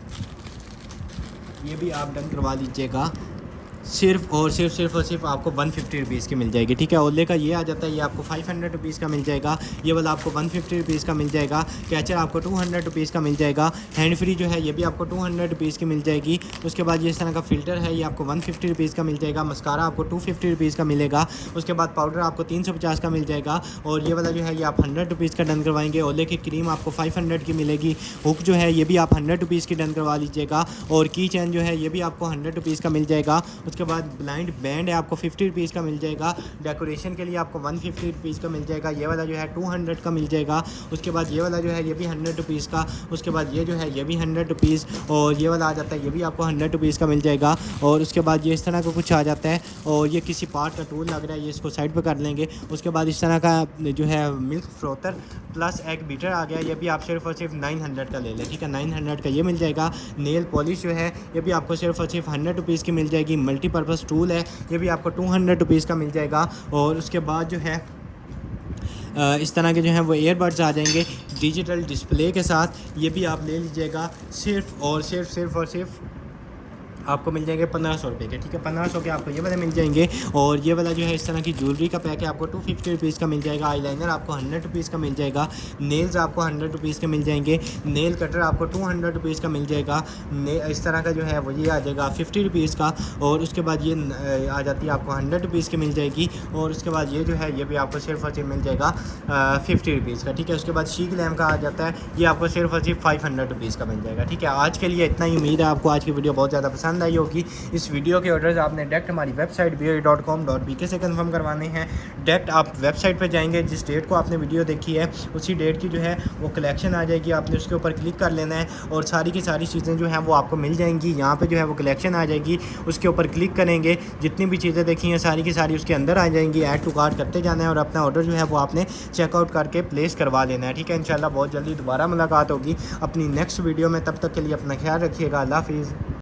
ये भी आप डन करवा लीजिएगा, सिर्फ और सिर्फ आपको 150 रुपीज़ की मिल जाएगी, ठीक है। ओले का ये आ जाता है, ये आपको 500 रुपीज़ का मिल जाएगा, ये वाला आपको 150 रुपीज़ का मिल जाएगा। कैचर आपको 200 रुपीज़ का मिल जाएगा। हैंड फ्री जो है ये भी आपको 200 रुपीज़ की मिल जाएगी। उसके बाद ये इस तरह का फ़िल्टर है, ये आपको 150 रुपीज़ का मिल जाएगा। मस्कारा आपको 250 रुपीज़ का मिलेगा। उसके बाद पाउडर आपको 350 का मिल जाएगा, और ये वाला जो है ये आप 100 रुपीज़ का डन करवाएंगे। ओले की क्रीम आपको 500 की मिलेगी। हुक जो है ये भी आप 100 रुपीज़ की डन करवा लीजिएगा, और की चैन जो है ये भी आपको 100 रुपीज़ का मिल जाएगा। उसके बाद ब्लाइंड बैंड है आपको 50 रुपीज़ का मिल जाएगा। डेकोरेशन के लिए आपको 150 रुपीज़ का मिल जाएगा। ये वाला जो है 200 का मिल जाएगा। उसके बाद ये वाला जो है ये भी 100 रुपीज़ का। उसके बाद ये जो है ये भी 100 रुपीज़, और ये वाला आ जाता है ये भी आपको 100 रुपीज़ का मिल जाएगा। और उसके बाद ये इस तरह का कुछ आ जाता है, और ये किसी पार्ट का टूल लग रहा है, ये इसको साइड पर कर लेंगे। उसके बाद इस तरह का जो है milk frother plus egg beater आ गया, ये भी आप सिर्फ और सिर्फ 900 का ले लें, ठीक है। 900 का ये मिल जाएगा। नेल पॉलिश जो है ये भी आपको सिर्फ और सिर्फ 100 रुपीज़ की मिल जाएगी। मल्टीपर्पज़ टूल है, ये भी आपको 200 रुपीज़ का मिल जाएगा। और उसके बाद जो है इस तरह के जो हैं वो ईयरबड्स आ जाएंगे डिजिटल डिस्प्ले के साथ, ये भी आप ले लीजिएगा। सिर्फ और सिर्फ आपको मिल जाएंगे 1500 रुपये के, ठीक है। 1500 के आपको ये वाले मिल जाएंगे। और ये वाला जो है इस तरह की ज्वेलरी का पैक है, आपको 250 रुपीज़ का मिल जाएगा। आईलाइनर आपको 100 रुपीज़ का मिल जाएगा। नेल्स आपको 100 रुपीज़ के मिल जाएंगे। नेल कटर आपको 200 रुपीज़ का मिल जाएगा। इस तरह का जो है वो ये आ जाएगा 50 रुपीज़ का। और उसके बाद ये आ जाती है आपको 100 रुपीज़ की मिल जाएगी। और उसके बाद ये जो है ये भी आपको सिर्फ और सिर्फ मिल जाएगा 50 रुपीज़ का, ठीक है। उसके बाद शीक लैम्प का आ जाता है, ये आपको सिर्फ और सिर्फ 500 रुपीज़ का मिल जाएगा, ठीक है। आज के लिए इतना ही। उम्मीद है आपको आज की वीडियो बहुत ज़्यादा पसंद आई होगी। इस वीडियो के ऑर्डर्स आपने डायरेक्ट हमारी वेबसाइट BOE.com.bk से कंफर्म करवाने हैं। डायरेक्ट आप वेबसाइट पे जाएंगे, जिस डेट को आपने वीडियो देखी है उसी डेट की जो है वो कलेक्शन आ जाएगी, आपने उसके ऊपर क्लिक कर लेना है, और सारी की सारी चीज़ें जो हैं वो आपको मिल जाएंगी। यहाँ पे जो है वो कलेक्शन आ जाएगी, उसके ऊपर क्लिक करेंगे, जितनी भी चीज़ें देखी हैं सारी की सारी उसके अंदर आ जाएंगी। ऐड टू कार्ट करते जाना है, और अपना ऑर्डर जो है वो आपने चेकआउट करके प्लेस करवा लेना है, ठीक है। इंशाल्लाह बहुत जल्दी दोबारा मुलाकात होगी अपनी नेक्स्ट वीडियो में। तब तक के लिए अपना ख्याल रखिएगा। अल्लाह हाफिज़।